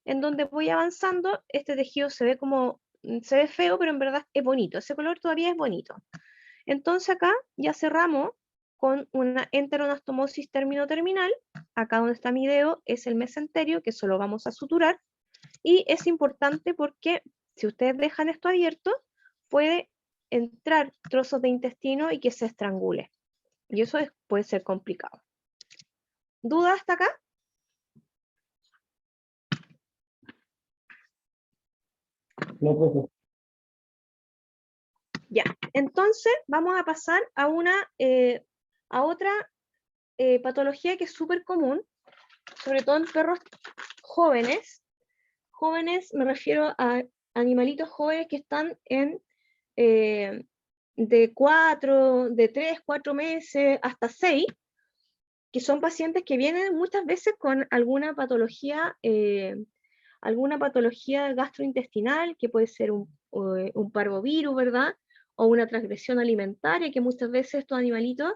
en donde voy avanzando. Este tejido se ve feo, pero en verdad es bonito, ese color todavía es bonito. Entonces acá ya cerramos con una enteroanastomosis término-terminal. Acá donde está mi dedo es el mesenterio, que solo vamos a suturar, y es importante porque si ustedes dejan esto abierto, puede entrar trozos de intestino y que se estrangule. Y eso puede ser complicado. ¿Dudas hasta acá? No, profe. Ya, entonces vamos a pasar a otra patología que es súper común, sobre todo en perros jóvenes. Jóvenes, me refiero a animalitos jóvenes que están de 3, 4 meses hasta 6, que son pacientes que vienen muchas veces con alguna patología gastrointestinal, que puede ser un parvovirus, ¿verdad? O una transgresión alimentaria, que muchas veces estos animalitos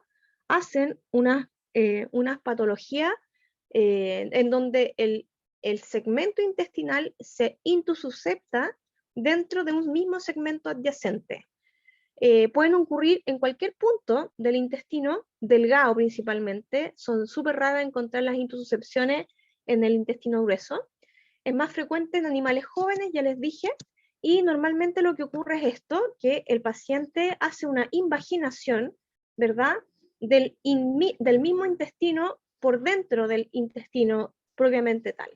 hacen unas patologías en donde el segmento intestinal se intususcepta dentro de un mismo segmento adyacente. Pueden ocurrir en cualquier punto del intestino, delgado principalmente. Son súper raras encontrar las intususcepciones en el intestino grueso. Es más frecuente en animales jóvenes, ya les dije, y normalmente lo que ocurre es esto, que el paciente hace una invaginación, ¿verdad?, del mismo intestino por dentro del intestino propiamente tal.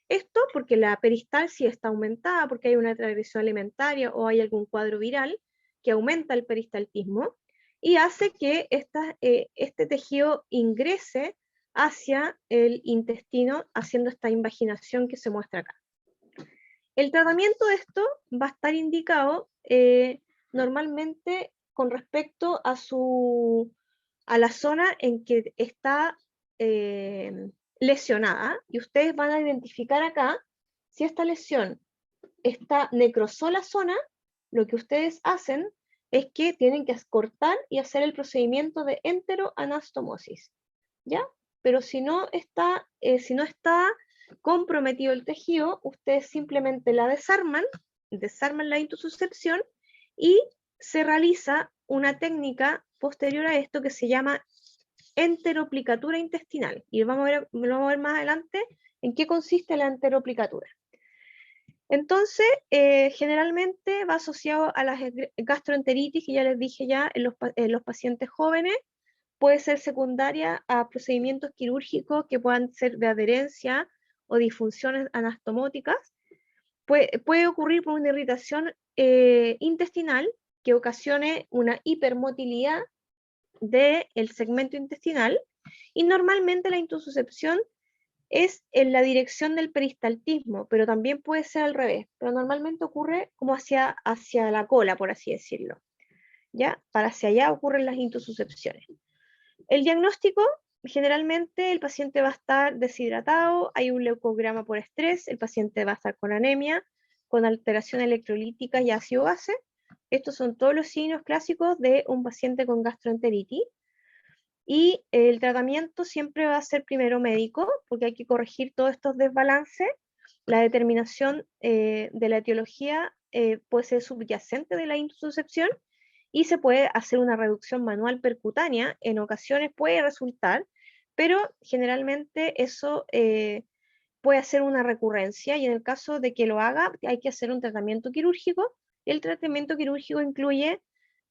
Esto porque la peristalsis está aumentada, porque hay una transgresión alimentaria o hay algún cuadro viral que aumenta el peristaltismo y hace que este tejido ingrese hacia el intestino, haciendo esta invaginación que se muestra acá. El tratamiento de esto va a estar indicado normalmente con respecto a la zona en que está lesionada, y ustedes van a identificar acá si esta lesión está necrosó la zona. Lo que ustedes hacen es que tienen que cortar y hacer el procedimiento de enteroanastomosis, ¿ya? Pero si no está comprometido el tejido, ustedes simplemente la desarman la intususcepción, y se realiza una técnica posterior a esto que se llama enteroplicatura intestinal. Y vamos a ver más adelante en qué consiste la enteroplicatura. Entonces, generalmente va asociado a la gastroenteritis, que ya les dije ya, en los pacientes jóvenes. Puede ser secundaria a procedimientos quirúrgicos que puedan ser de adherencia o disfunciones anastomóticas. Puede ocurrir por una irritación intestinal que ocasione una hipermotilidad del segmento intestinal, y normalmente la intususcepción es en la dirección del peristaltismo, pero también puede ser al revés, pero normalmente ocurre como hacia la cola, por así decirlo, ¿ya? Para hacia allá ocurren las intususcepciones. El diagnóstico, generalmente el paciente va a estar deshidratado, hay un leucograma por estrés, el paciente va a estar con anemia, con alteración electrolítica y ácido base. Estos son todos los signos clásicos de un paciente con gastroenteritis. Y el tratamiento siempre va a ser primero médico, porque hay que corregir todos estos desbalances. La determinación de la etiología puede ser subyacente de la intususcepción, y se puede hacer una reducción manual percutánea, en ocasiones puede resultar, pero generalmente eso puede hacer una recurrencia, y en el caso de que lo haga, hay que hacer un tratamiento quirúrgico, y el tratamiento quirúrgico incluye,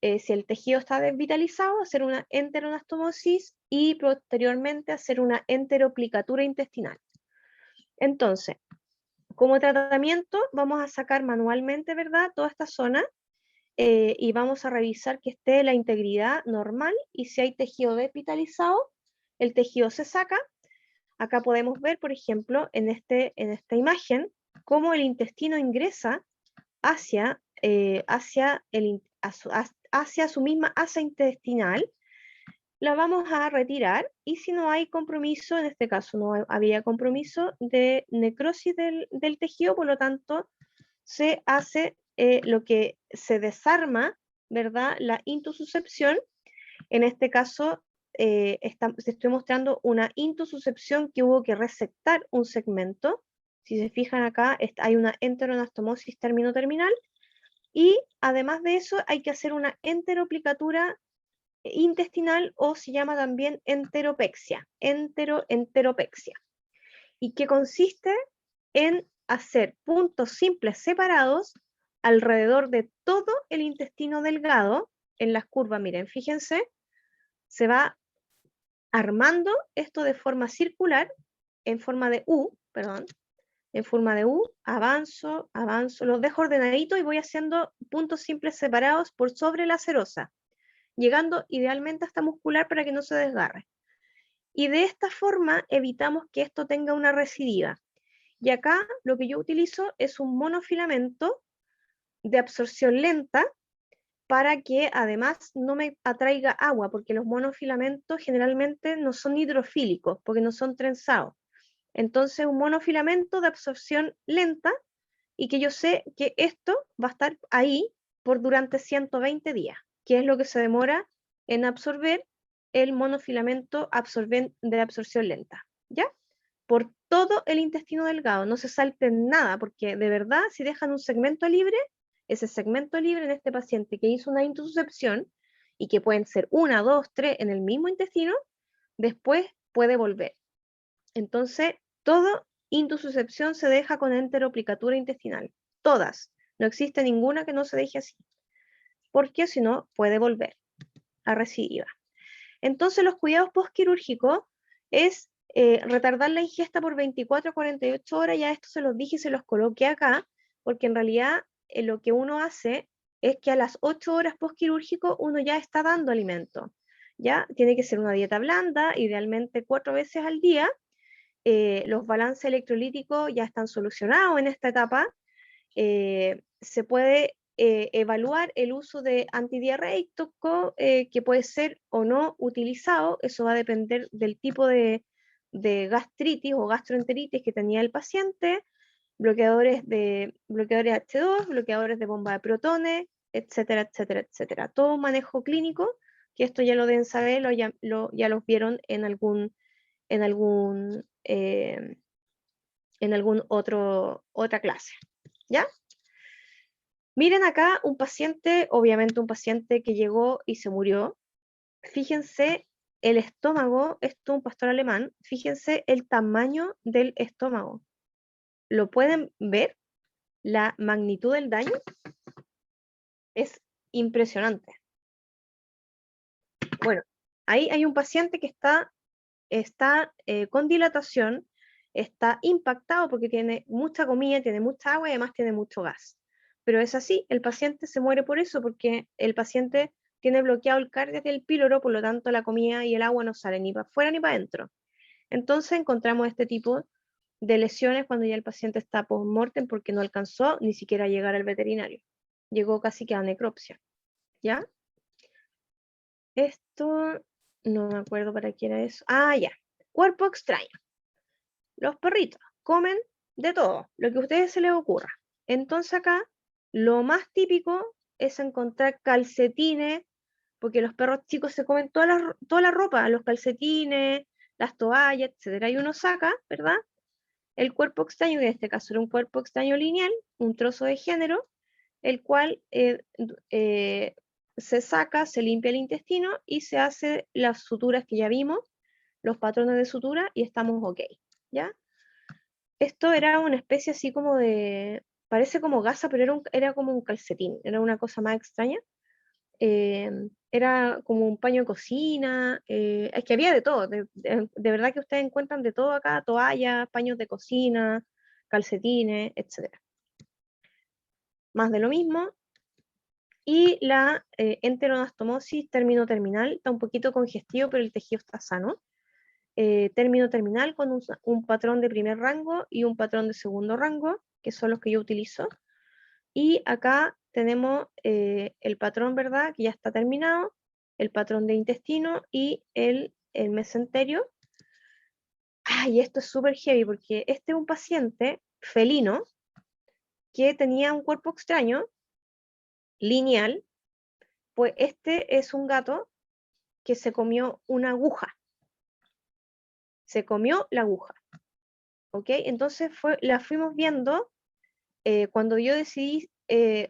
si el tejido está desvitalizado, hacer una enteroanastomosis y posteriormente hacer una enteroplicatura intestinal. Entonces, como tratamiento, vamos a sacar manualmente, ¿verdad?, toda esta zona, y vamos a revisar que esté la integridad normal, y si hay tejido desvitalizado, el tejido se saca. Acá podemos ver, por ejemplo, en esta imagen, cómo el intestino ingresa hacia, hacia su misma asa intestinal. La vamos a retirar, y si no hay compromiso, en este caso no había compromiso de necrosis del tejido, por lo tanto se hace lo que se desarma, ¿verdad?, la intususcepción. En este caso estoy mostrando una intususcepción que hubo que resectar un segmento. Si se fijan acá, hay una enteroanastomosis término-terminal, y además de eso hay que hacer una enteroplicatura intestinal, o se llama también enteropexia, enteropexia, y que consiste en hacer puntos simples separados alrededor de todo el intestino delgado. En las curvas, miren, fíjense, se va armando esto de forma circular, en forma de U, perdón, en forma de U, avanzo, los dejo ordenaditos y voy haciendo puntos simples separados por sobre la serosa, llegando idealmente hasta muscular para que no se desgarre. Y de esta forma evitamos que esto tenga una recidiva. Y acá lo que yo utilizo es un monofilamento de absorción lenta, para que además no me atraiga agua, porque los monofilamentos generalmente no son hidrofílicos, porque no son trenzados. Entonces, un monofilamento de absorción lenta, y que yo sé que esto va a estar ahí durante 120 días, que es lo que se demora en absorber el monofilamento de absorción lenta, ¿ya? Por todo el intestino delgado, no se salten nada, porque de verdad, si dejan un segmento libre, ese segmento libre en este paciente que hizo una intususcepción, y que pueden ser 1, 2, 3 en el mismo intestino, después puede volver. Entonces, todo intususcepción se deja con enteroplicatura intestinal. Todas. No existe ninguna que no se deje así, porque si no, puede volver a recidiva. Entonces, los cuidados postquirúrgicos es retardar la ingesta por 24 a 48 horas. Ya esto se los dije y se los coloqué acá, porque en realidad lo que uno hace es que a las 8 horas postquirúrgico uno ya está dando alimento. Ya tiene que ser una dieta blanda, idealmente 4 veces al día. Los balances electrolíticos ya están solucionados en esta etapa. Se puede evaluar el uso de antidiarreico, que puede ser o no utilizado. Eso va a depender del tipo de gastritis o gastroenteritis que tenía el paciente, bloqueadores H2, bloqueadores de bomba de protones, etcétera, etcétera, etcétera. Todo un manejo clínico, que esto ya lo deben saber, ya los vieron en algún otra clase, ¿ya? Miren acá un paciente, obviamente un paciente que llegó y se murió. Fíjense el estómago, esto es un pastor alemán, fíjense el tamaño del estómago. ¿Lo pueden ver? La magnitud del daño es impresionante. Bueno, ahí hay un paciente que está con dilatación, está impactado porque tiene mucha comida, tiene mucha agua y además tiene mucho gas. Pero es así, el paciente se muere por eso, porque el paciente tiene bloqueado el cárdiaco y el píloro, por lo tanto la comida y el agua no salen ni para afuera ni para adentro. Entonces encontramos este tipo de lesiones cuando ya el paciente está post-mortem, porque no alcanzó ni siquiera a llegar al veterinario. Llegó casi que a necropsia, ¿ya? Esto, no me acuerdo para qué era eso. Ah, ya. Cuerpo extraño. Los perritos comen de todo, lo que a ustedes se les ocurra. Entonces acá, lo más típico es encontrar calcetines, porque los perros chicos se comen toda la ropa, los calcetines, las toallas, etc. Y uno saca, ¿verdad?, el cuerpo extraño, que en este caso era un cuerpo extraño lineal, un trozo de género, el cual se saca, se limpia el intestino y se hace las suturas que ya vimos, los patrones de sutura, y estamos ok, ¿ya? Esto era una especie así como de, parece como gasa, pero era como un calcetín, era una cosa más extraña. Era como un paño de cocina, es que había de todo, de verdad que ustedes encuentran de todo acá, toallas, paños de cocina, calcetines, etc. Más de lo mismo. Y la enteroanastomosis término terminal, está un poquito congestivo, pero el tejido está sano. Término terminal con un patrón de primer rango y un patrón de segundo rango, que son los que yo utilizo. Y acá tenemos el patrón, ¿verdad? Que ya está terminado, el patrón de intestino y el mesenterio. Y esto es súper heavy porque este es un paciente felino que tenía un cuerpo extraño, lineal, pues este es un gato que se comió una aguja. Se comió la aguja. ¿Ok? Entonces la fuimos viendo. Cuando yo decidí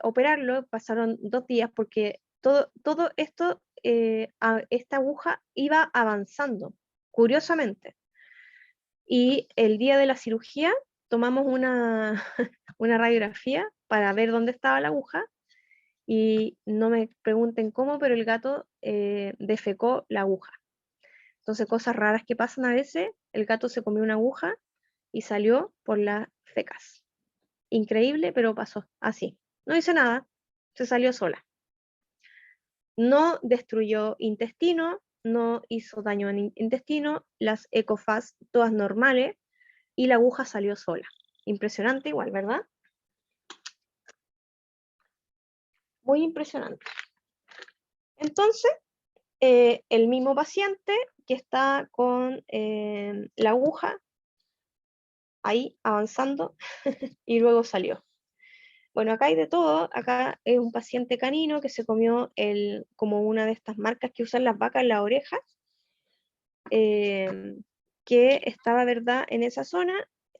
operarlo, pasaron 2 días porque todo esto, esta aguja iba avanzando, curiosamente. Y el día de la cirugía tomamos una, una radiografía para ver dónde estaba la aguja y no me pregunten cómo, pero el gato defecó la aguja. Entonces, cosas raras que pasan a veces, el gato se comió una aguja y salió por las fecas. Increíble, pero pasó así. No hizo nada, se salió sola. No destruyó intestino, no hizo daño en intestino, las ecofas todas normales y la aguja salió sola. Impresionante igual, ¿verdad? Muy impresionante. Entonces, el mismo paciente que está con la aguja ahí avanzando y luego salió. Bueno, acá hay de todo. Acá es un paciente canino que se comió como una de estas marcas que usan las vacas en las orejas, que estaba, ¿verdad?, en esa zona.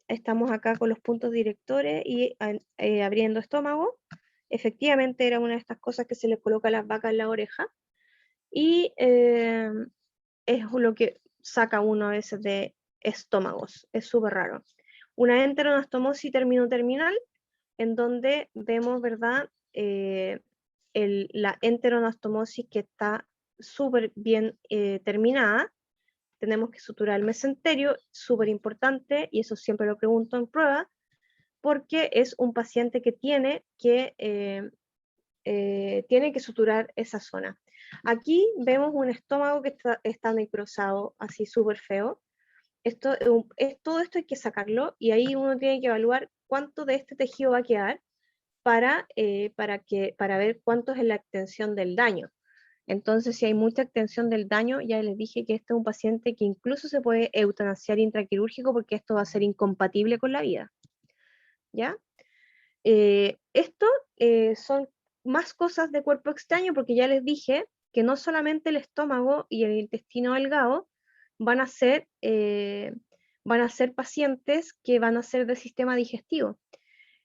Estamos acá con los puntos directores y abriendo estómago. Efectivamente era una de estas cosas que se les coloca a las vacas en la oreja. Y es lo que saca uno a veces de estómagos. Es súper raro. Una enteroanastomosis terminal, en donde vemos, ¿verdad?, la enteroanastomosis que está súper bien terminada. Tenemos que suturar el mesenterio, súper importante, y eso siempre lo pregunto en prueba, porque es un paciente que tiene que suturar esa zona. Aquí vemos un estómago que está necrosado, así súper feo. Todo esto hay que sacarlo y ahí uno tiene que evaluar cuánto de este tejido va a quedar para ver cuánto es la extensión del daño. Entonces, si hay mucha extensión del daño, ya les dije que este es un paciente que incluso se puede eutanasiar intraquirúrgico porque esto va a ser incompatible con la vida. ¿Ya? Esto son más cosas de cuerpo extraño porque ya les dije que no solamente el estómago y el intestino delgado van a ser pacientes que van a ser del sistema digestivo.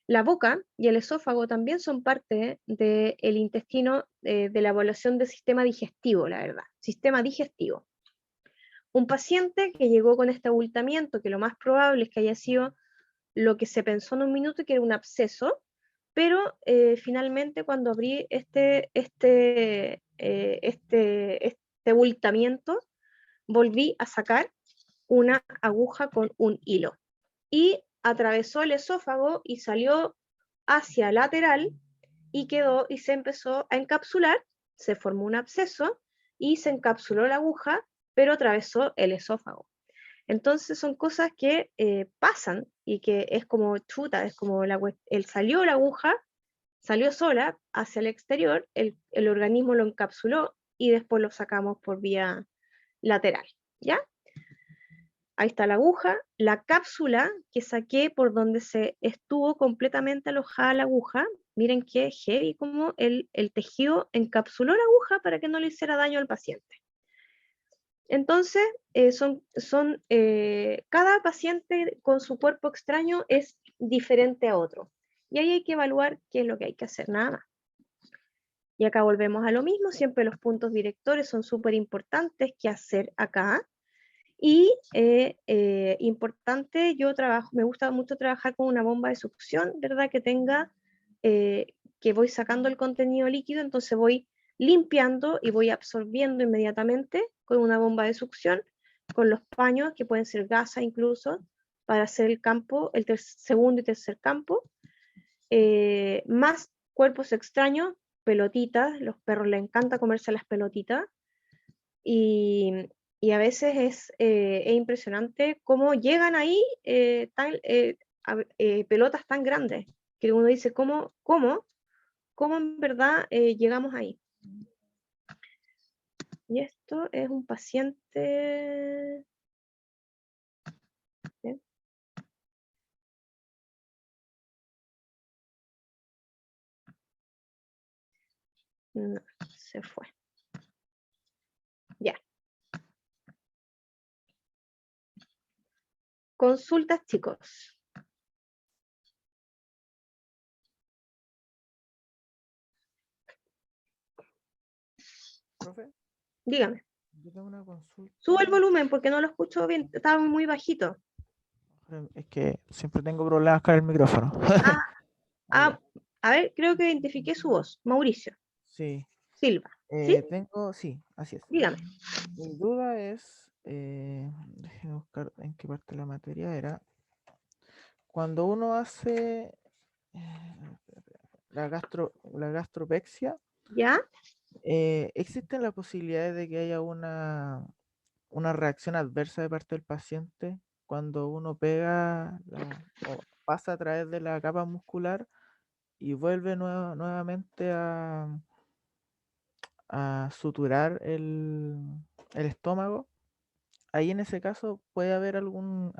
La boca y el esófago también son parte del intestino, de la evaluación del sistema digestivo, la verdad, sistema digestivo. Un paciente que llegó con este abultamiento, que lo más probable es que haya sido lo que se pensó en un minuto que era un absceso, pero finalmente cuando abrí este abultamiento, volví a sacar una aguja con un hilo y atravesó el esófago y salió hacia lateral y quedó y se empezó a encapsular, se formó un absceso y se encapsuló la aguja, pero atravesó el esófago. Entonces son cosas que pasan y que es como chuta, es como salió la aguja, salió sola hacia el exterior, el organismo lo encapsuló y después lo sacamos por vía lateral, ¿ya? Ahí está la aguja, la cápsula que saqué por donde se estuvo completamente alojada la aguja. Miren qué heavy como el tejido encapsuló la aguja para que no le hiciera daño al paciente. Entonces, cada paciente con su cuerpo extraño es diferente a otro. Y ahí hay que evaluar qué es lo que hay que hacer, nada más. Y acá volvemos a lo mismo, siempre los puntos directores son súper importantes. ¿Qué hacer acá? Y importante, me gusta mucho trabajar con una bomba de succión, ¿verdad? Que tenga, que voy sacando el contenido líquido, entonces voy limpiando y voy absorbiendo inmediatamente con una bomba de succión, con los paños, que pueden ser gasa incluso, para hacer el campo, el segundo y tercer campo. Más cuerpos extraños, pelotitas, los perros les encanta comerse las pelotitas, y a veces es impresionante cómo llegan ahí pelotas tan grandes, que uno dice, ¿cómo en verdad llegamos ahí? Y esto es un paciente... ¿Bien? No, se fue. Ya. Consultas, chicos. Profe, Dígame. yo tengo una consulta. Subo el volumen porque no lo escucho bien, estaba muy bajito. Es que siempre tengo problemas con el micrófono. A ver, creo que identifiqué su voz. Mauricio Sí. Silva. ¿Sí? Sí, así es. Dígame. Mi duda es, déjeme buscar en qué parte de la materia era. Cuando uno hace la gastropexia, ¿Ya? ¿existen las posibilidades de que haya una reacción adversa de parte del paciente cuando uno pega o pasa a través de la capa muscular y vuelve nuevamente a suturar el estómago? Ahí en ese caso puede haber algún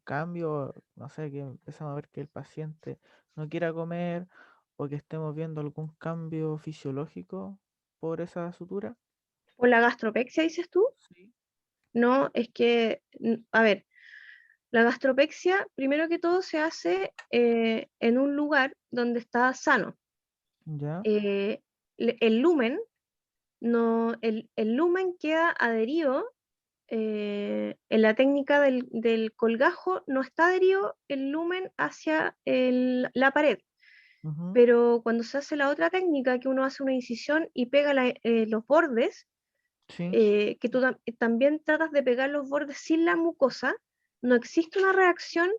cambio, no sé, que empezamos a ver que el paciente no quiera comer o que estemos viendo algún cambio fisiológico por esa sutura. ¿Por la gastropexia dices tú? Sí. No, es que, a ver, la gastropexia, primero que todo, se hace en un lugar donde está sano. ¿Ya? El lumen, no, el lumen queda adherido, en la técnica del colgajo, no está adherido el lumen hacia la pared. Ujú. Pero cuando se hace la otra técnica, que uno hace una incisión y pega los bordes, Sí. que tú también tratas de pegar los bordes sin la mucosa, no existe una reacción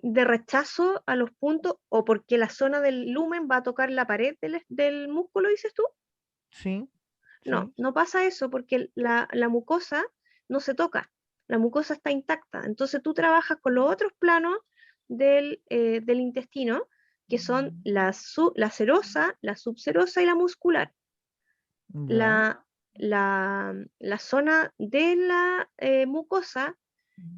de rechazo a los puntos, o porque la zona del lumen va a tocar la pared del músculo, dices tú. Sí. No, Sí. no pasa eso porque la mucosa no se toca, la mucosa está intacta. Entonces tú trabajas con los otros planos del intestino, que son la serosa, la subserosa y la muscular. Ya. La zona de la mucosa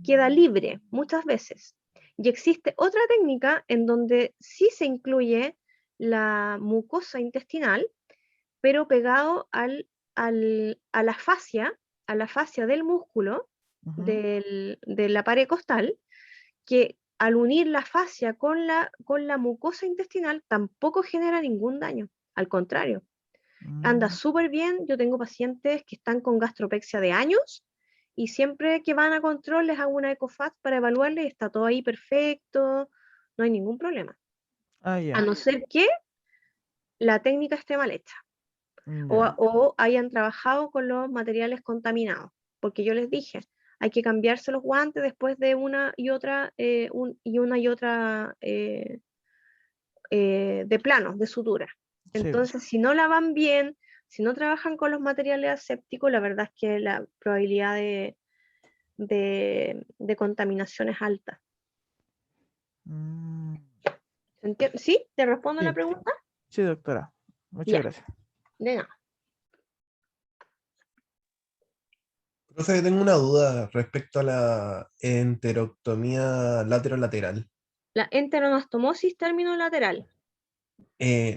queda libre muchas veces. Y existe otra técnica en donde sí se incluye la mucosa intestinal, pero pegado a la fascia del músculo Ujú. de la pared costal, que al unir la fascia con la mucosa intestinal tampoco genera ningún daño. Al contrario, anda Mm. súper bien. Yo tengo pacientes que están con gastropexia de años y siempre que van a control les hago una ECOFAT para evaluarles y está todo ahí perfecto, no hay ningún problema. Ah, A ya. no ser que la técnica esté mal hecha Ya. o hayan trabajado con los materiales contaminados, porque yo les dije, hay que cambiarse los guantes después de una y otra, de planos, de sutura. Sí. Entonces, si no lavan bien, si no trabajan con los materiales asépticos, la verdad es que la probabilidad de contaminación es alta. Mm. ¿Sí? ¿Te respondo la Sí, pregunta? sí, doctora. Muchas Ya, gracias. de nada. Profe, tengo una duda respecto a la enteroctomía lateral. La enteroanastomosis término lateral,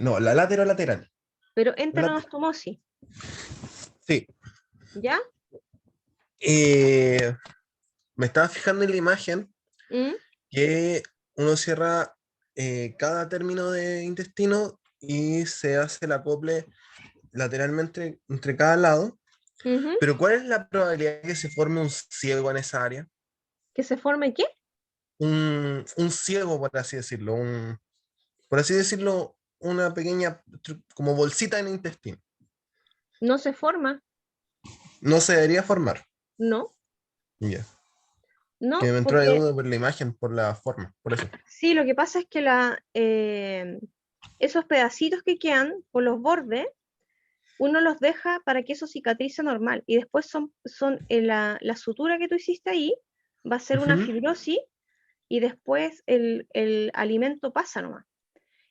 No, la lateral. pero La late- enteroanastomosis, Sí. ¿ya? Eh, Me estaba fijando en la imagen ¿Mm? que uno cierra cada término de intestino y se hace el acople lateralmente entre cada lado. Ujú. Pero ¿cuál es la probabilidad de que se forme un ciego en esa área? ¿Que se forme qué? Un ciego, por así decirlo. Por así decirlo, una pequeña como bolsita en el intestino. No se forma, No se debería formar. no, Ya. Que no, me entró de porque duda por la imagen, por la forma, por eso. sí, lo que pasa es que esos pedacitos que quedan por los bordes, uno los deja para que eso cicatrice normal y después la sutura que tú hiciste ahí va a ser una Ujú. fibrosis y después el alimento pasa nomás.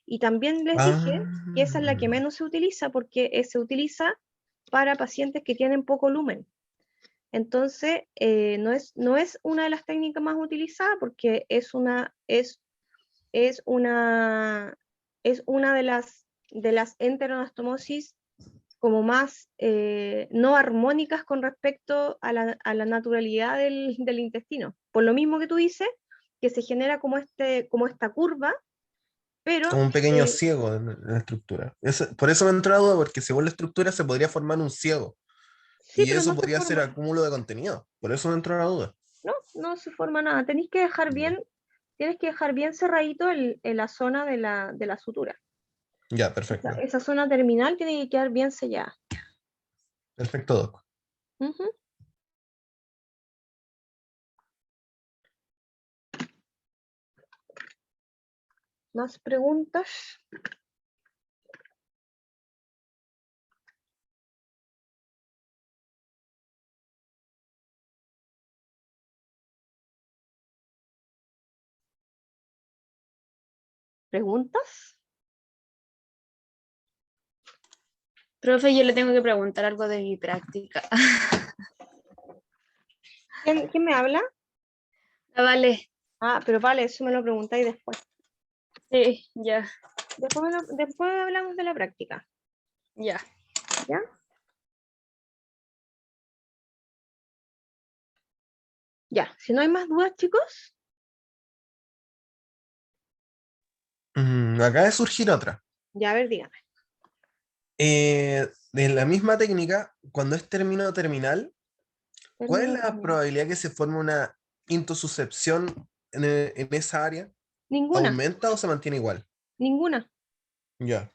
Y también les Ah, dije que esa es la que menos se utiliza porque se utiliza para pacientes que tienen poco lumen. Entonces, no es una de las técnicas más utilizadas porque es una, es una de las enteroanastomosis como más no armónicas con respecto a la naturalidad del intestino. Por lo mismo que tú dices, que se genera como esta curva, pero como un pequeño ciego en la estructura. Por eso me entró la duda, porque según la estructura se podría formar un ciego. sí, Y pero eso no se podría ser forma, acúmulo de contenido. Por eso me entró la duda. no se forma nada. Ya, Tienes que dejar bien cerradito la zona de la sutura. ya, perfecto. Esa zona terminal tiene que quedar bien sellada. Perfecto, Doc. Ujú. ¿Más preguntas? ¿Preguntas? Profe, yo le tengo que preguntar algo de mi práctica. ¿Quién me habla? Ah, vale, Ah, pero vale, eso me lo preguntáis después. sí, ya, Después hablamos de la práctica, ya. ¿ya? Ya, si no hay más dudas, chicos, Acaba de surgir otra. ya a ver, dígame. De la misma técnica, cuando es término terminal, ¿cuál es Término la terminal. probabilidad que se forme una intosuscepción en esa área? Ninguna, ¿Aumenta o se mantiene igual? ninguna. Ya.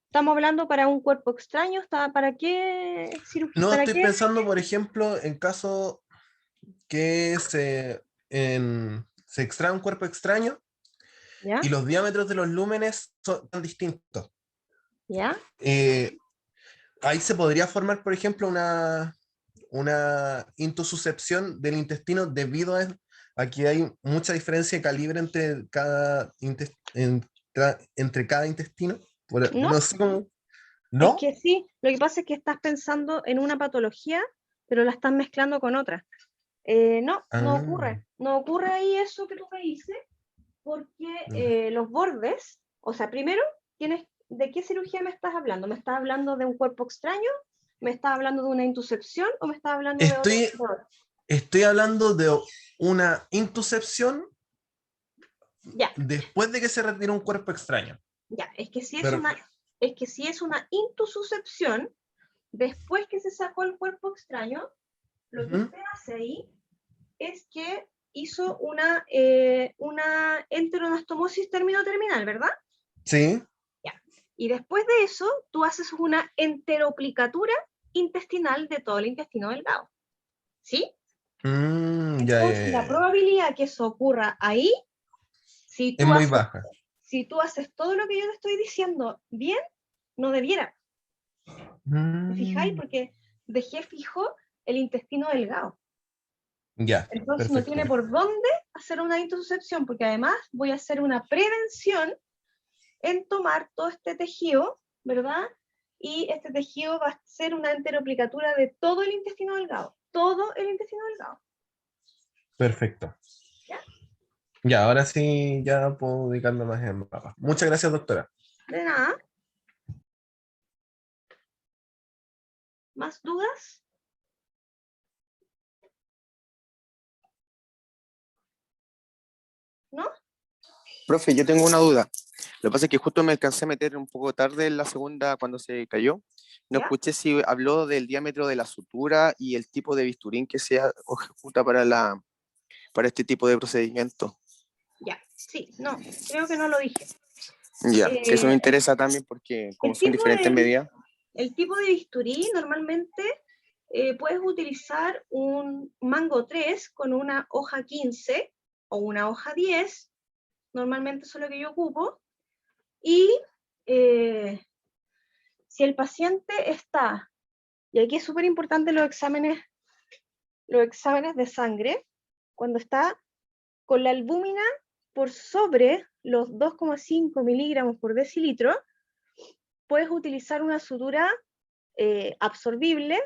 Estamos hablando para un cuerpo extraño, ¿para qué cirugía? No, ¿Para estoy qué? pensando, por ejemplo, en caso que se extrae un cuerpo extraño ¿Ya? y los diámetros de los lúmenes son tan distintos. ¿Ya? Eh, Ahí se podría formar, por ejemplo, una intususcepción del intestino debido a que hay mucha diferencia de calibre entre cada intestino. No, No sé cómo. es ¿No? que sí, lo que pasa es que estás pensando en una patología, pero la estás mezclando con otra. Ah, No ocurre ahí eso que tú me dices, porque ya. los bordes, o sea, primero, ¿de qué cirugía me estás hablando? ¿Me estás hablando de un cuerpo extraño? ¿Me estás hablando de una intuscepción o me estás hablando de Estoy, otra? estoy hablando de una intuscepción Ya, después de que se retira un cuerpo extraño. ya, Pero, es que si es una intussuscepción, después que se sacó el cuerpo extraño, lo que ujú, usted hace ahí es que hizo una enteroanastomosis término-terminal, ¿verdad? sí. Ya. Y después de eso, tú haces una enteroplicatura intestinal de todo el intestino delgado. ¿Sí? Ya, ya, Entonces, ya, la ya. probabilidad que eso ocurra ahí, si Es tú muy haces, baja. si tú haces todo lo que yo te estoy diciendo bien, no debiera. ¿Te fijáis? Mm, Porque dejé fijo el intestino delgado. ya, Entonces no perfecto. tiene por dónde hacer una intussuscepción, porque además voy a hacer una prevención en tomar todo este tejido, ¿verdad? Y este tejido va a ser una enteroplicatura de todo el intestino delgado. Todo el intestino delgado. Perfecto. ¿Ya? Ya, ahora sí, ya puedo dedicarme más en mapa. Muchas gracias, doctora. De nada. ¿Más dudas? ¿No? Profe, yo tengo una duda. Lo que pasa es que justo me alcancé a meter un poco tarde en la segunda cuando se cayó. No ¿Ya? escuché si habló del diámetro de la sutura y el tipo de bisturín que se ejecuta para este tipo de procedimiento. Ya, sí, no, creo que no lo dije. Ya, que eso me Eh, interesa también porque como el son tipo diferentes de, medidas. el tipo de bisturí normalmente puedes utilizar un mango 3 con una hoja 15 o una hoja 10, normalmente eso es lo que yo ocupo, y si el paciente está, y aquí es súper importante los exámenes de sangre, cuando está con la albúmina por sobre los 2,5 miligramos por decilitro, puedes utilizar una sutura absorbible,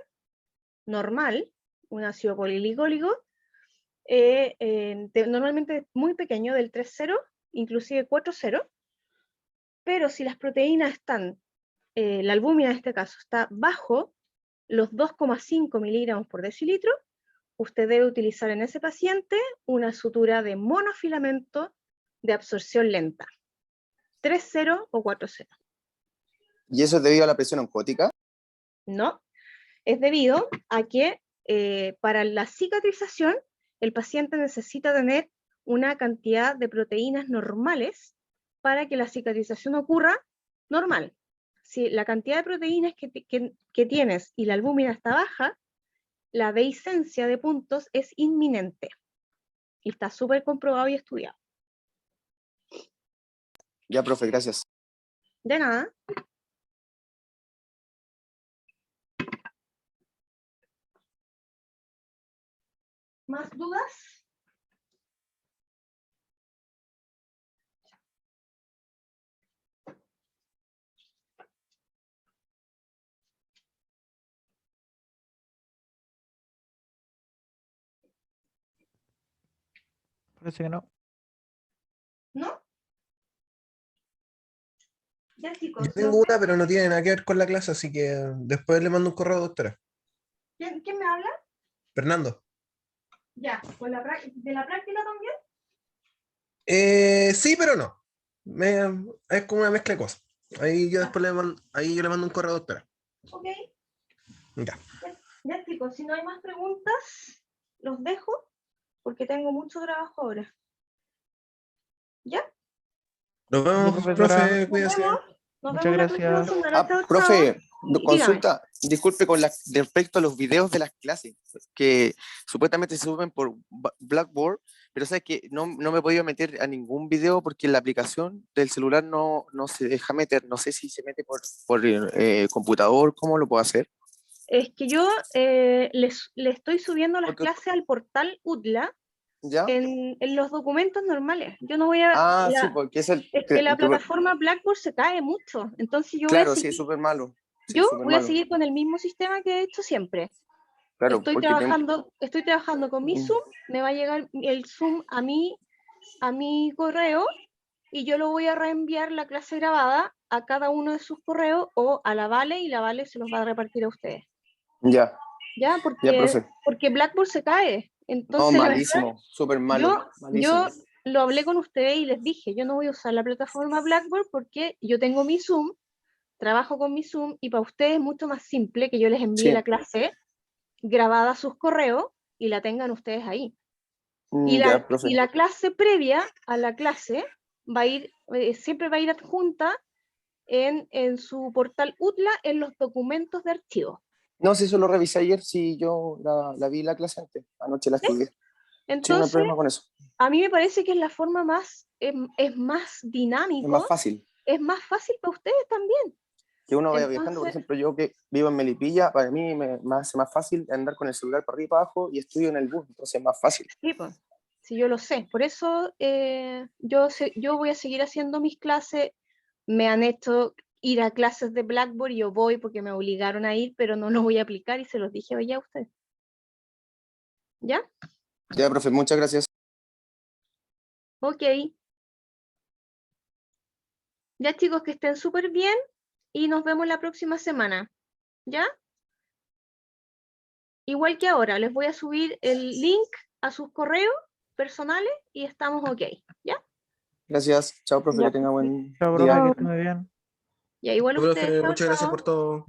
normal, un ácido polilglicólico, normalmente muy pequeño, del 3,0, inclusive 4,0, pero si las proteínas están, la albúmina en este caso, está bajo los 2,5 miligramos por decilitro, usted debe utilizar en ese paciente una sutura de monofilamento de absorción lenta, 3,0 o 4,0. ¿Y eso es debido a la presión oncótica? No, es debido a que para la cicatrización el paciente necesita tener una cantidad de proteínas normales para que la cicatrización ocurra normal. Si la cantidad de proteínas que tienes y la albúmina está baja, la dehiscencia de puntos es inminente. Y está súper comprobado y estudiado. Ya, profe, gracias. De nada. ¿Más dudas? Parece que no. ¿No? Ya, Yo chicos. tengo una, pero no tiene nada que ver con la clase, así que después le mando un correo, doctora. ¿Quién me habla? Fernando. Ya, ¿de la práctica también? Sí, pero no. Es como una mezcla de cosas. Ahí yo después le mando un correo, doctora. Ok. Ya. Ya, chicos, si no hay más preguntas, los dejo porque tengo mucho trabajo ahora. ¿Ya? Nos Ya, vemos, profesora. profe, Nos cuídese. vemos. Nos Muchas vemos la próxima gracias. semana. Chao, chao. Profe, Dígame. consulta, disculpe respecto a los videos de las clases, que supuestamente se suben por Blackboard, pero sabes que no me he podido meter a ningún video porque la aplicación del celular no se deja meter. No sé si se mete por computador, ¿cómo lo puedo hacer? Es que yo le estoy subiendo las Porque- clases al portal UTLA ¿Ya? en los documentos normales. Yo no voy a... Ah, sí, porque es el... Es que la plataforma Blackboard se cae mucho. Entonces yo Claro, voy a sí, es seguir, súper malo. Sí, yo súper voy a malo. seguir con el mismo sistema que he hecho siempre. Claro, Estoy porque trabajando con mi Zoom, me va a llegar el Zoom a mi correo y yo lo voy a reenviar la clase grabada a cada uno de sus correos o a la Vale y la Vale se los va a repartir a ustedes. Ya, ¿Ya? profe. Porque Blackboard se cae. No, Entonces, la verdad, malísimo, súper malo. yo lo hablé con ustedes y les dije, yo no voy a usar la plataforma Blackboard porque yo tengo mi Zoom, trabajo con mi Zoom y para ustedes es mucho más simple que yo les envíe Sí. la clase grabada a sus correos y la tengan ustedes ahí. Y Ya, profe. la clase previa a la clase va a ir, siempre va a ir adjunta en su portal UTLA en los documentos de archivo. No, si eso lo revisé ayer, sí, yo la vi la clase antes, anoche la estudié. Sí, no hay Entonces, problema con eso. a mí me parece que es la forma más, es más Es dinámico, más fácil. es más fácil para ustedes también. Que uno vaya viajando, por ejemplo, yo que vivo en Melipilla, para mí me hace más fácil andar con el celular para arriba y para abajo y estudio en el bus, entonces es más fácil. Sí, pues, sí, yo lo sé. Por eso yo voy a seguir haciendo mis clases. Me han hecho ir a clases de Blackboard y yo voy porque me obligaron a ir, pero no lo voy a aplicar y se los dije ya a ustedes. ¿Ya? Ya, profe, muchas gracias. Ok. Ya, chicos, que estén súper bien y nos vemos la próxima semana. ¿Ya? Igual que ahora, les voy a subir el link a sus correos personales y estamos ok. ¿Ya? Gracias. Chao, profe, Ya, que tenga buen Chao, profe, día. que esté muy bien. Ya igual Profe, ustedes, chao, muchas gracias chao. por todo.